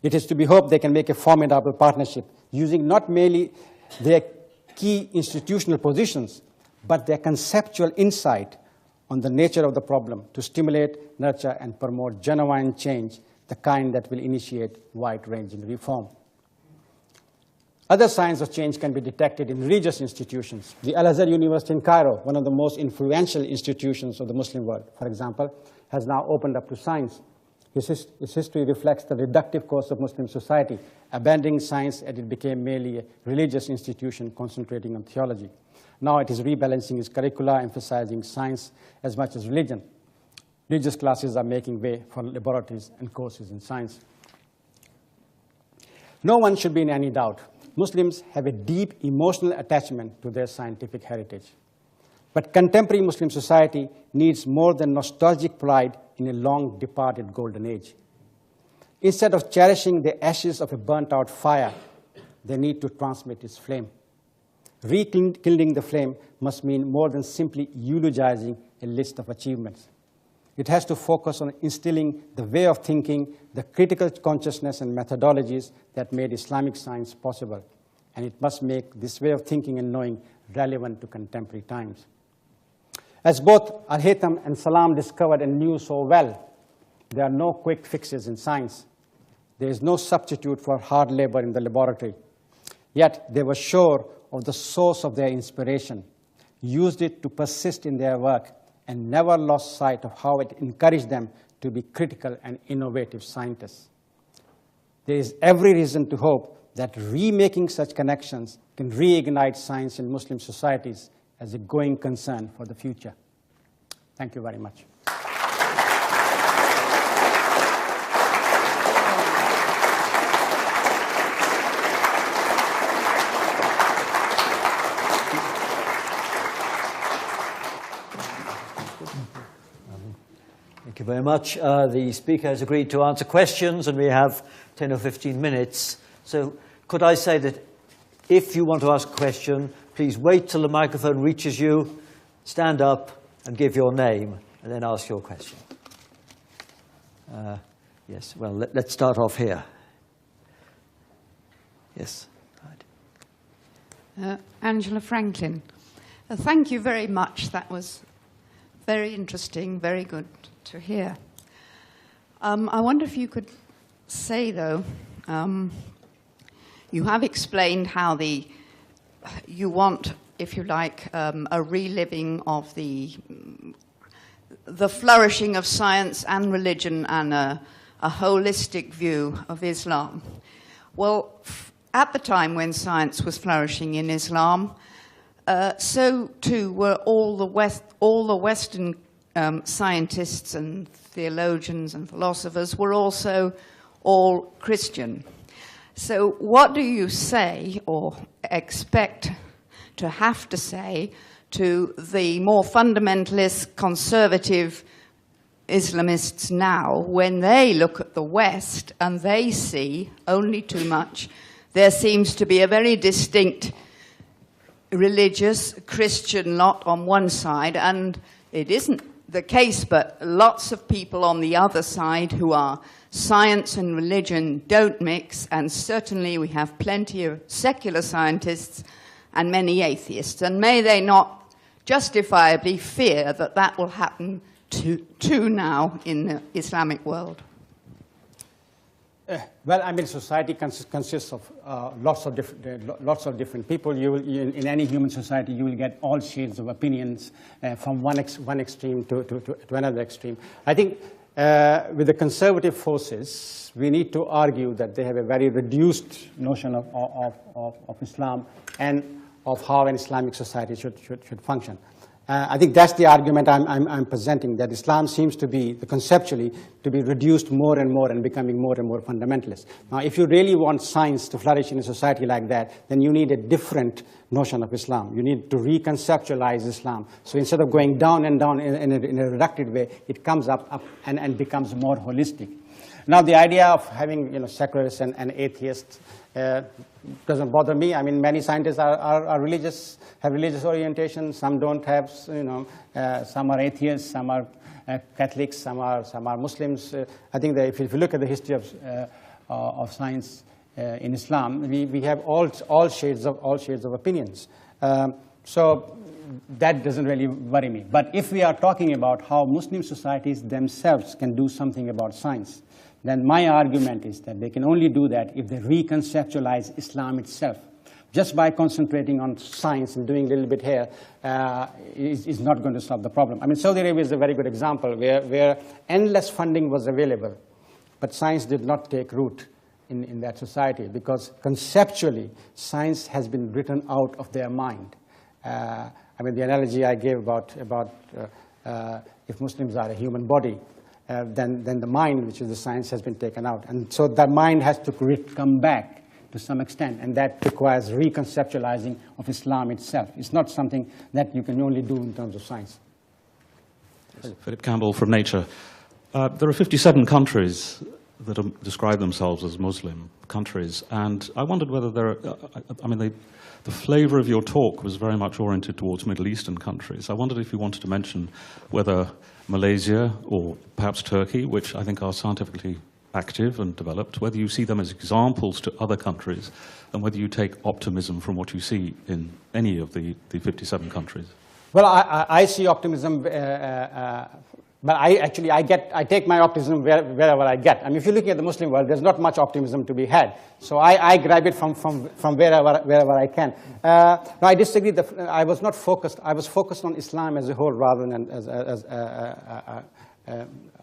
It is to be hoped they can make a formidable partnership, using not merely their key institutional positions, but their conceptual insight on the nature of the problem to stimulate, nurture, and promote genuine change, the kind that will initiate wide-ranging reform. Other signs of change can be detected in religious institutions. The Al-Azhar University in Cairo, one of the most influential institutions of the Muslim world, for example, has now opened up to science. Its history reflects the reductive course of Muslim society, abandoning science as it became merely a religious institution concentrating on theology. Now it is rebalancing its curricula, emphasizing science as much as religion. Religious classes are making way for laboratories and courses in science. No one should be in any doubt. Muslims have a deep emotional attachment to their scientific heritage. But contemporary Muslim society needs more than nostalgic pride in a long-departed golden age. Instead of cherishing the ashes of a burnt-out fire, they need to transmit its flame. Rekindling the flame must mean more than simply eulogizing a list of achievements. It has to focus on instilling the way of thinking, the critical consciousness and methodologies that made Islamic science possible. And it must make this way of thinking and knowing relevant to contemporary times. As both Al-Haytham and Salam discovered and knew so well, there are no quick fixes in science. There is no substitute for hard labor in the laboratory. Yet they were sure of the source of their inspiration, used it to persist in their work, and never lost sight of how it encouraged them to be critical and innovative scientists. There is every reason to hope that remaking such connections can reignite science in Muslim societies as a going concern for the future. Thank you very much. Thank you very much. The speaker has agreed to answer questions, and we have 10 or 15 minutes. So could I say that if you want to ask a question, please wait till the microphone reaches you, stand up and give your name, and then ask your question. Yes, well, let's start off here. Yes. Angela Franklin. Thank you very much. That was very interesting, very good to hear. I wonder if you could say, though, you have explained how you want, if you like, a reliving of the flourishing of science and religion and a holistic view of Islam. Well, at the time when science was flourishing in Islam, so too were all the Western scientists and theologians and philosophers were also all Christian. So what do you say or expect to have to say to the more fundamentalist, conservative Islamists now when they look at the West and they see only too much? There seems to be a very distinct religious Christian lot on one side, and it isn't the case, but lots of people on the other side who are science and religion don't mix, and certainly we have plenty of secular scientists and many atheists. And may they not justifiably fear that that will happen too now in the Islamic world? Well, I mean, society consists of lots of different people. In any human society, you will get all shades of opinions from one extreme to another extreme. I think with the conservative forces, we need to argue that they have a very reduced notion of Islam and of how an Islamic society should function. I think that's the argument I'm presenting, that Islam seems to be, conceptually, to be reduced more and more and becoming more and more fundamentalist. Now, if you really want science to flourish in a society like that, then you need a different notion of Islam. You need to reconceptualize Islam. So instead of going down and down in a reductive way, it comes up and becomes more holistic. Now, the idea of having secularists and atheists doesn't bother me. I mean, many scientists are religious, have religious orientation. Some don't have, some are atheists, some are Catholics, some are Muslims. I think that if you look at the history of science in Islam, we have all shades of opinions. So that doesn't really worry me. But if we are talking about how Muslim societies themselves can do something about science, then my argument is that they can only do that if they reconceptualize Islam itself. just by concentrating on science and doing a little bit here is not going to solve the problem. I mean, Saudi Arabia is a very good example where endless funding was available, but science did not take root in that society, because conceptually, science has been written out of their mind. I mean, the analogy I gave about if Muslims are a human body, then the mind, which is the science, has been taken out. And so the mind has to come back to some extent, and that requires reconceptualizing of Islam itself. It's not something that you can only do in terms of science. Philip Campbell from Nature. There are 57 countries that describe themselves as Muslim countries, and I wondered whether there are, I mean, the flavor of your talk was very much oriented towards Middle Eastern countries. I wondered if you wanted to mention whether Malaysia or perhaps Turkey, which I think are scientifically active and developed, whether you see them as examples to other countries, and whether you take optimism from what you see in any of the 57 countries. Well, I see optimism, but I take my optimism wherever I get. I mean, if you're looking at the Muslim world, there's not much optimism to be had. So I grab it from wherever I can. No, I disagree. I was not focused. I was focused on Islam as a whole rather than as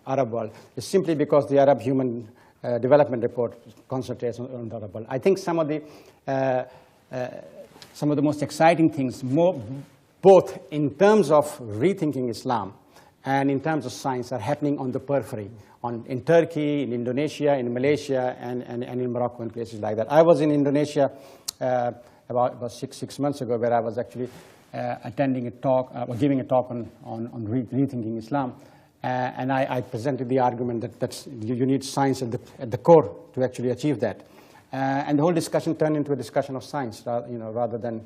Arab world. It's simply because the Arab Human Development Report concentrates on the Arab world. I think some of the most exciting things, both in terms of rethinking Islam and in terms of science, are happening on the periphery, in Turkey, in Indonesia, in Malaysia, and in Morocco, and places like that. I was in Indonesia about six months ago, where I was actually attending a talk, or giving a talk on rethinking Islam. And I presented the argument that you need science at the core to actually achieve that. And the whole discussion turned into a discussion of science, rather than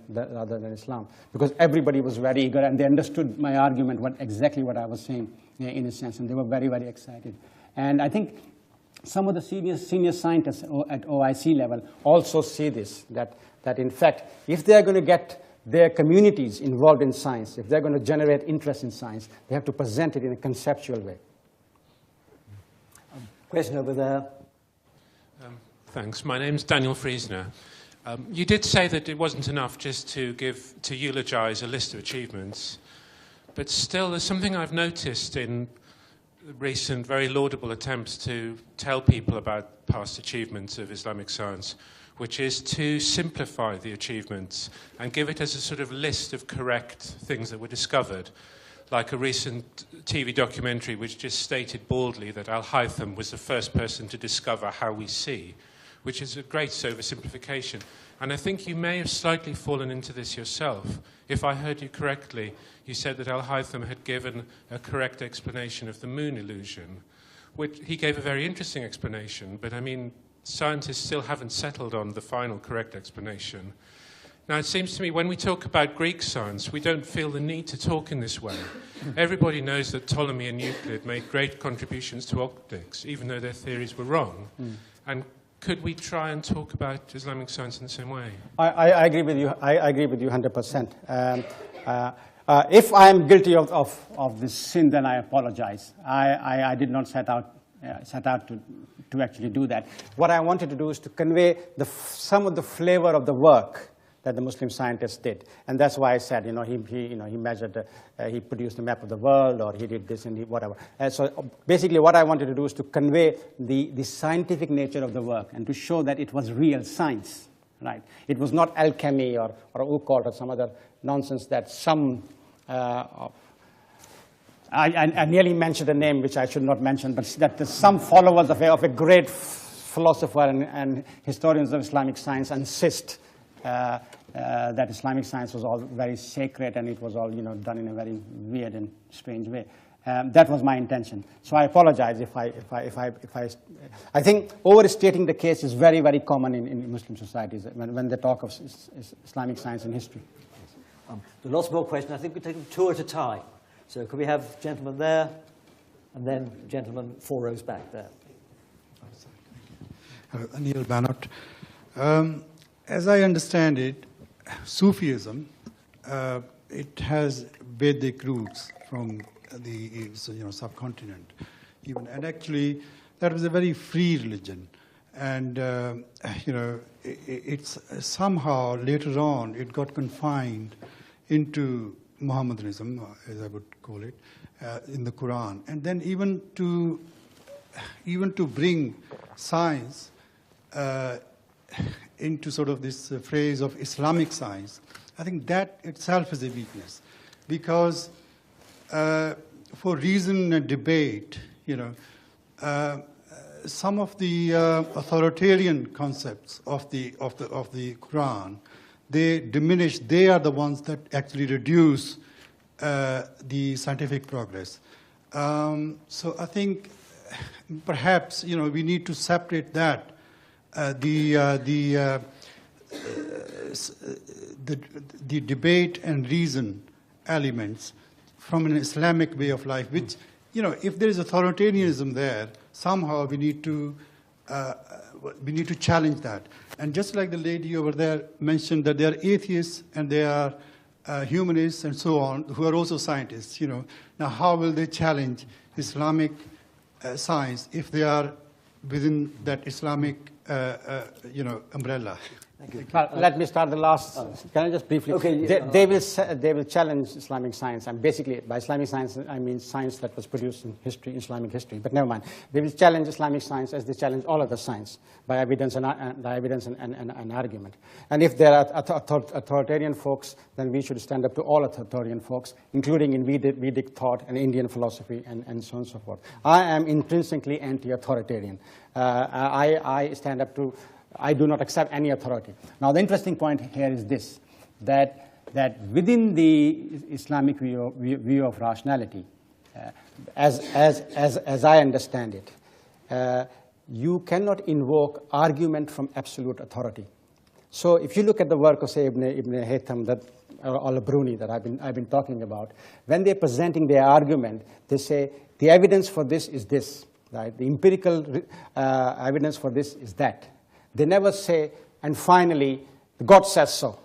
Islam, because everybody was very eager and they understood my argument, exactly what I was saying, in a sense, and they were very, very excited. And I think some of the senior scientists at OIC level also see this, that in fact, if they are going to get their communities involved in science, if they're going to generate interest in science, they have to present it in a conceptual way. Question over there. Thanks. My name's Daniel Friesner. You did say that it wasn't enough just to eulogize a list of achievements, but still there's something I've noticed in recent very laudable attempts to tell people about past achievements of Islamic science, which is to simplify the achievements and give it as a sort of list of correct things that were discovered, like a recent TV documentary which just stated baldly that Al-Haytham was the first person to discover how we see, which is a great oversimplification. And I think you may have slightly fallen into this yourself. If I heard you correctly, you said that Al-Haytham had given a correct explanation of the moon illusion, which he gave a very interesting explanation, but I mean, scientists still haven't settled on the final correct explanation. Now, it seems to me when we talk about Greek science, we don't feel the need to talk in this way. Everybody knows that Ptolemy and Euclid made great contributions to optics, even though their theories were wrong. And could we try and talk about Islamic science in the same way? I agree with you. I agree with you 100%. If I am guilty of this sin, then I apologize. I did not set out to actually do that. What I wanted to do is to convey some of the flavor of the work that the Muslim scientists did, and that's why I said, he measured, he produced a map of the world, or he did this and whatever. So basically, what I wanted to do is to convey the scientific nature of the work and to show that it was real science, right? It was not alchemy or occult or some other nonsense that some. I nearly mentioned a name which I should not mention, but that some followers of a great philosopher and historians of Islamic science insist that Islamic science was all very sacred and it was all done in a very weird and strange way. That was my intention. So I apologize if I think overstating the case is very, very common in Muslim societies when they talk of Islamic science and history. There are lots more questions. I think we take them two at a time. So could we have gentleman there, and then gentleman 4 rows back there. Anil Banot. As I understand it, Sufism, it has Vedic roots from the subcontinent. And actually, that was a very free religion. And, it's somehow later on it got confined into Mohammedanism, as I would call it, in the Quran. And then even to bring science into sort of this phrase of Islamic science, I think that itself is a weakness. Because for reason and debate, some of the authoritarian concepts of the Quran, they diminish. They are the ones that actually reduce the scientific progress. So I think perhaps we need to separate that the debate and reason elements from an Islamic way of life, which, if there is authoritarianism there, somehow we need to challenge that. And just like the lady over there mentioned that there are atheists and there are humanists and so on who are also scientists. Now how will they challenge Islamic science if they are within that Islamic umbrella? Thank you. Let me start the last. Can I just briefly? Okay. They will challenge Islamic science, and basically by Islamic science I mean science that was produced in history, Islamic history. But never mind. They will challenge Islamic science as they challenge all other science by evidence and argument. And if there are authoritarian folks, then we should stand up to all authoritarian folks, including in Vedic thought and Indian philosophy and so on and so forth. I am intrinsically anti-authoritarian. I stand up to. I do not accept any authority. Now, the interesting point here is this, that within the Islamic view of rationality, as I understand it, you cannot invoke argument from absolute authority. So if you look at the work of, say, Ibn Haytham or al-Bruni that I've been talking about, when they're presenting their argument, they say, the evidence for this is this, right? The empirical evidence for this is that. They never say, and finally, God says so.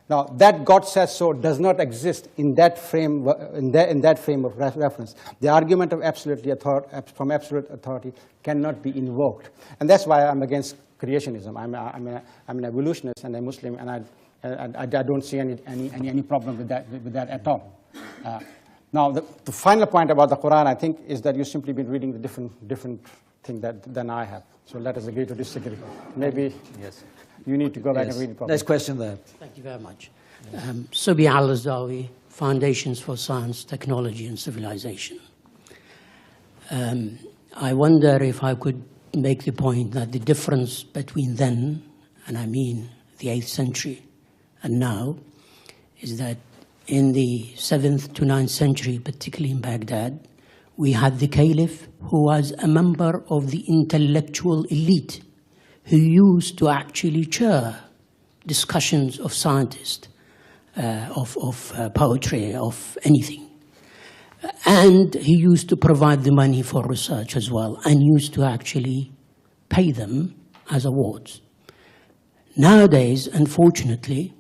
Now, that God says so does not exist in that frame, in that frame of reference. The argument of from absolute authority cannot be invoked. And that's why I'm against creationism. I'm an evolutionist and a Muslim, and I don't see any problem with that at all. Now, the final point about the Quran, I think, is that you've simply been reading the different thing than I have. So let us agree to disagree. Maybe yes. You need to go back and read it properly. Next question there. Thank you very much. Subi al-Azawi, Foundations for Science, Technology and Civilization. I wonder if I could make the point that the difference between then, and I mean the 8th century, and now, is that in the 7th to 9th century, particularly in Baghdad, we had the caliph who was a member of the intellectual elite who used to actually chair discussions of scientists, of poetry, of anything. And he used to provide the money for research as well and used to actually pay them as awards. Nowadays, unfortunately,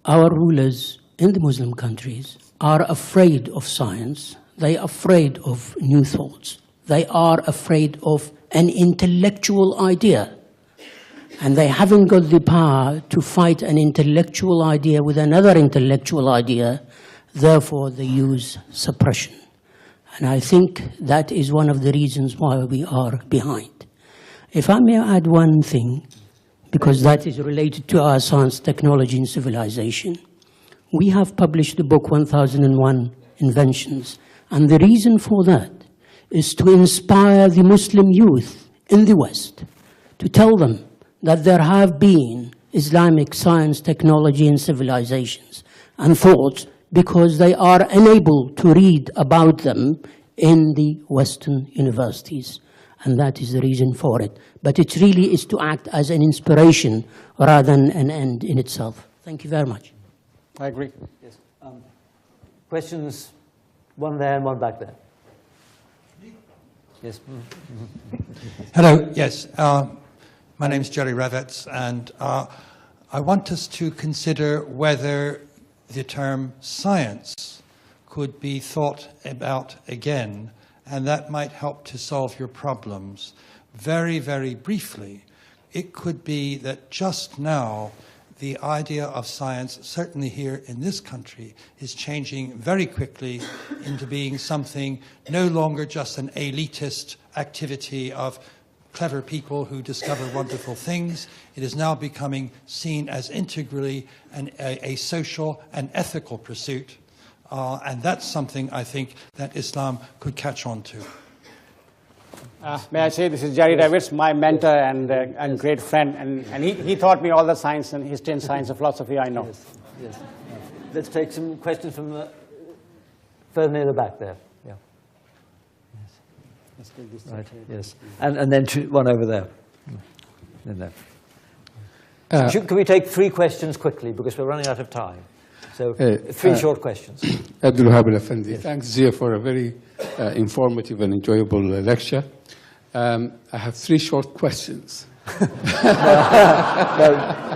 our rulers in the Muslim countries are afraid of science. They are afraid of new thoughts. They are afraid of an intellectual idea. And they haven't got the power to fight an intellectual idea with another intellectual idea. Therefore, they use suppression. And I think that is one of the reasons why we are behind. If I may add one thing, because that is related to our science, technology, and civilization, we have published the book 1001 Inventions. And the reason for that is to inspire the Muslim youth in the West, to tell them that there have been Islamic science, technology, and civilizations and thoughts because they are unable to read about them in the Western universities. And that is the reason for it. But it really is to act as an inspiration rather than an end in itself. Thank you very much. I agree. Yes. Questions? One there and one back there. Yes. Hello. Yes. My name is Jerry Ravets, and I want us to consider whether the term science could be thought about again, and that might help to solve your problems. very, very briefly, it could be that just now the idea of science, certainly here in this country, is changing very quickly into being something no longer just an elitist activity of clever people who discover wonderful things. It is now becoming seen as integrally a social and ethical pursuit. And that's something I think that Islam could catch on to. May I say, this is Jerry Davids, my mentor and great friend, and he taught me all the science and history and science and philosophy I know. Yes, yes. Let's take some questions from further near the back there. Yeah. Yes. Let's take this right. Yes. And then one over there. In there. Can we take 3 questions quickly because we're running out of time? So 3 short questions. Abdul Wahab Effendi. Yes. Thanks, Zia, for a very informative and enjoyable lecture. I have 3 short questions. No,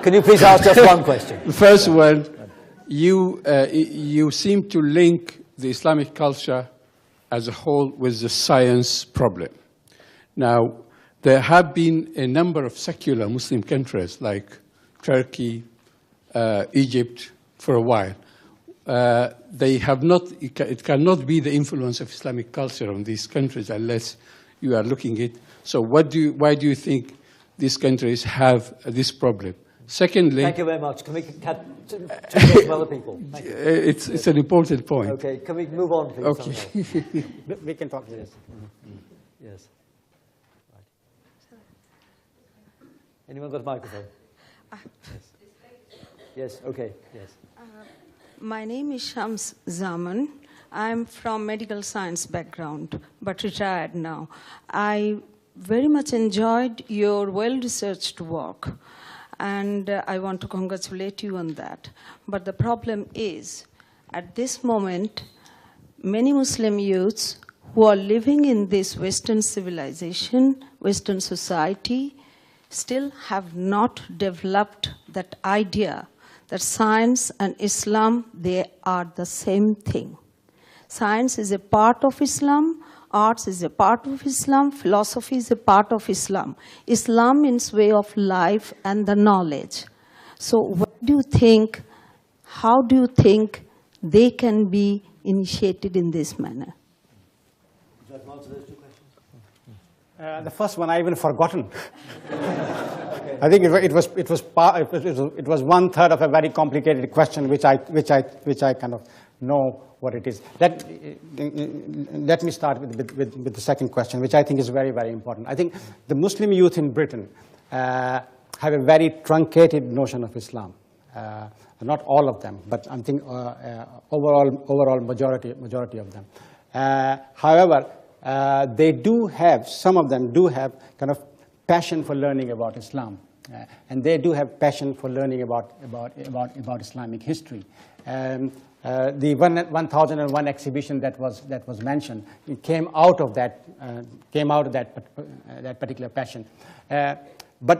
can you please ask just one question? The first one, you seem to link the Islamic culture as a whole with the science problem. Now, there have been a number of secular Muslim countries like Turkey, Egypt, for a while. They have not, it cannot be the influence of Islamic culture on these countries unless you are looking at it. So why do you think these countries have this problem? Secondly... Thank you very much. Can we get to other people? It's an important point. Okay, can we move on, please? Okay. We can talk to this. Yes. Right. Anyone got a microphone? Yes. Yes, okay, yes. My name is Shams Zaman. I'm from medical science background, but retired now. I very much enjoyed your well-researched work, and I want to congratulate you on that. But the problem is, at this moment, many Muslim youths who are living in this Western civilization, Western society, still have not developed that idea that science and Islam, they are the same thing. Science is a part of Islam, arts is a part of Islam, philosophy is a part of Islam. Islam means way of life and the knowledge. So what do you think, how do you think they can be initiated in this manner? Would you like to answer those 2 questions? The first one I even forgotten. I think it was 1/3 of a very complicated question, which I kind of know what it is. Let me start with the second question, which I think is very, very important. I think the Muslim youth in Britain have a very truncated notion of Islam. Not all of them, but I think overall majority of them. However, they do have, some of them do have kind of passion for learning about Islam. And they do have passion for learning about Islamic history. The 1001 exhibition that was mentioned, it came out of that particular passion. But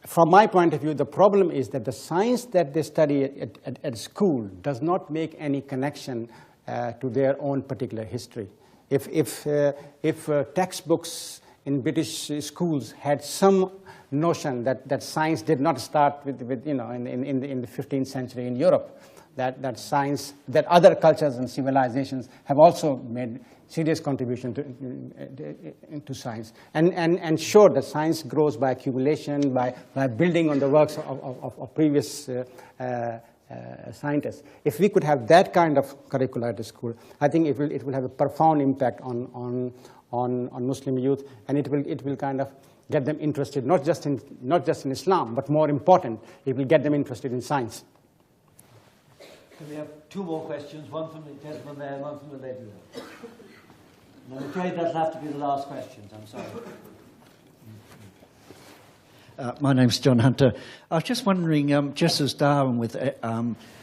from my point of view, the problem is that the science that they study at school does not make any connection to their own particular history. If textbooks in British schools had some notion that science did not start in the 15th century in Europe, that science, that other cultures and civilizations have also made serious contribution to science, and sure that science grows by accumulation, by building on the works of previous scientists. If we could have that kind of curricula at the school, I think it will have a profound impact on Muslim youth, and it will kind of get them interested not just in Islam, but more important, it will get them interested in science. Can we have 2 more questions? One from the gentleman there, one from the lady there. And I'm afraid that'll have to be the last questions. I'm sorry. My name's John Hunter. I was just wondering, just as Darwin with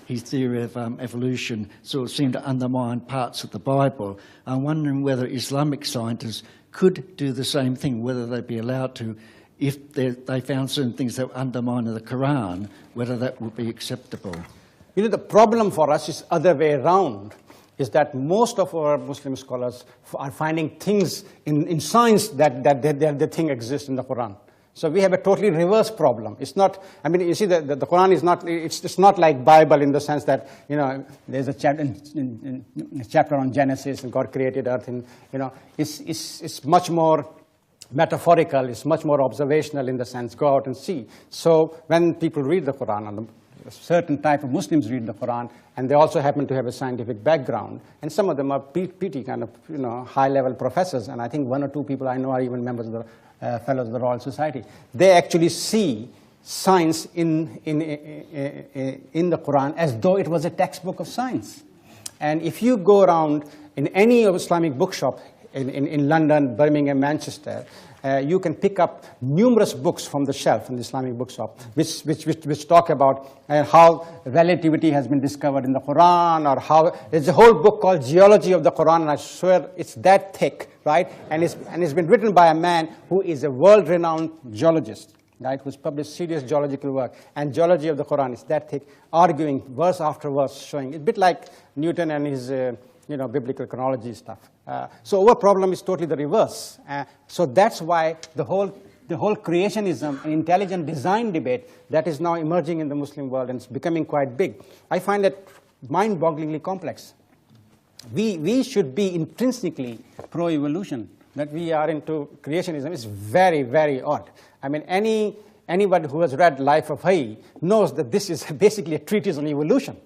his theory of evolution sort of seemed to undermine parts of the Bible, I'm wondering whether Islamic scientists could do the same thing, whether they'd be allowed to, if they found certain things that undermine the Quran, whether that would be acceptable. You know, the problem for us is other way around. is that most of our Muslim scholars are finding things in science that they think exist in the Quran. So we have a totally reverse problem. It's not, I mean, you see, the Quran is not, it's not like Bible in the sense that, you know, there's a chapter on Genesis and God created earth, and, you know, it's much more metaphorical, it's much more observational in the sense, go out and see. So when people read the Quran, and a certain type of Muslims read the Quran, and they also happen to have a scientific background, and some of them are PT kind of, you know, high-level professors, and I think one or two people I know are even members of the Fellows of the Royal Society. They actually see science in the Quran as though it was a textbook of science. And if you go around in any Islamic bookshop in London, Birmingham, Manchester, you can pick up numerous books from the shelf in the Islamic bookshop, which talk about how relativity has been discovered in the Quran, or how there's a whole book called Geology of the Quran, and I swear it's that thick, right? And it's been written by a man who is a world-renowned geologist, right? Who's published serious geological work. And Geology of the Quran is that thick, arguing verse after verse, showing a bit like Newton and his biblical chronology stuff. So our problem is totally the reverse. So that's why the whole creationism and intelligent design debate that is now emerging in the Muslim world, and it's becoming quite big, I find it mind-bogglingly complex. We should be intrinsically pro-evolution. That we are into creationism is very, very odd. I mean, anybody who has read Life of Pi knows that this is basically a treatise on evolution.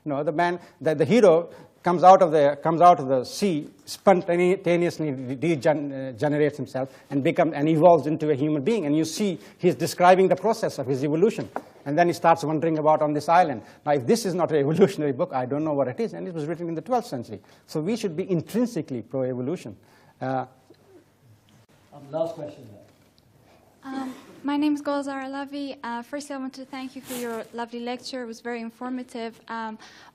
You know, the hero comes out of the sea, spontaneously regenerates himself, and evolves into a human being. And you see he's describing the process of his evolution. And then he starts wandering about on this island. Now, if this is not an evolutionary book, I don't know what it is. And it was written in the 12th century. So we should be intrinsically pro-evolution. Last question there. My name is Golzar Alavi. First, I want to thank you for your lovely lecture. It was very informative.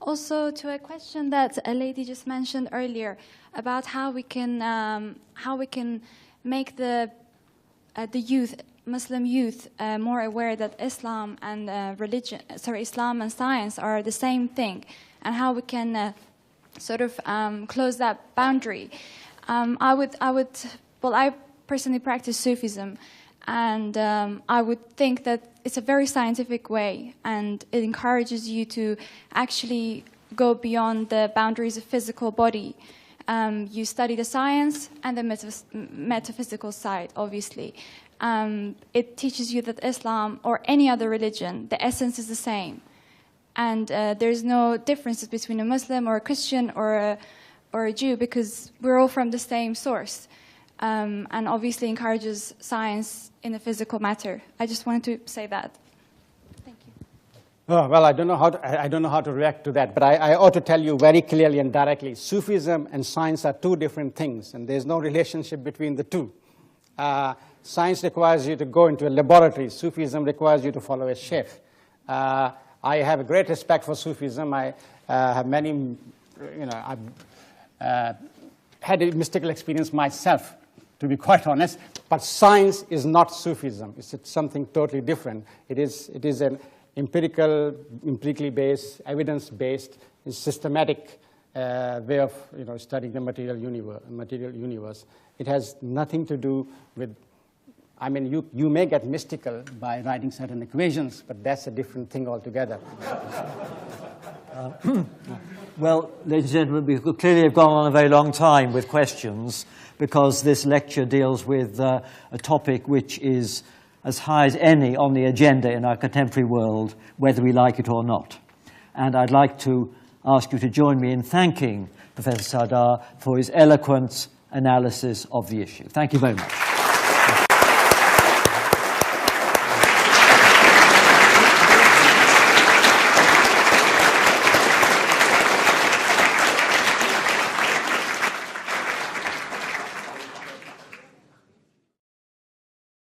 Also, to a question that a lady just mentioned earlier about how we can make the youth, Muslim youth, more aware that Islam and Islam and science are the same thing, and how we can sort of close that boundary. I personally practice Sufism. And I would think that it's a very scientific way, and it encourages you to actually go beyond the boundaries of physical body. You study the science and the metaphysical side, obviously. It teaches you that Islam, or any other religion, the essence is the same. And there's no differences between a Muslim or a Christian or a Jew, because we're all from the same source. And obviously encourages science in the physical matter. I just wanted to say that. Thank you. Oh, well, I don't know how to react to that, but I ought to tell you very clearly and directly, Sufism and science are two different things, and there's no relationship between the two. Science requires you to go into a laboratory. Sufism requires you to follow a sheikh. I have a great respect for Sufism. I have many, I've had a mystical experience myself, to be quite honest, but science is not Sufism. It's something totally different. It is an empirically based, evidence-based, systematic way of studying the material universe. It has nothing to do with, I mean, you may get mystical by writing certain equations, but that's a different thing altogether. Well, ladies and gentlemen, we could clearly have gone on a very long time with questions, because this lecture deals with a topic which is as high as any on the agenda in our contemporary world, whether we like it or not. And I'd like to ask you to join me in thanking Professor Sardar for his eloquent analysis of the issue. Thank you very much.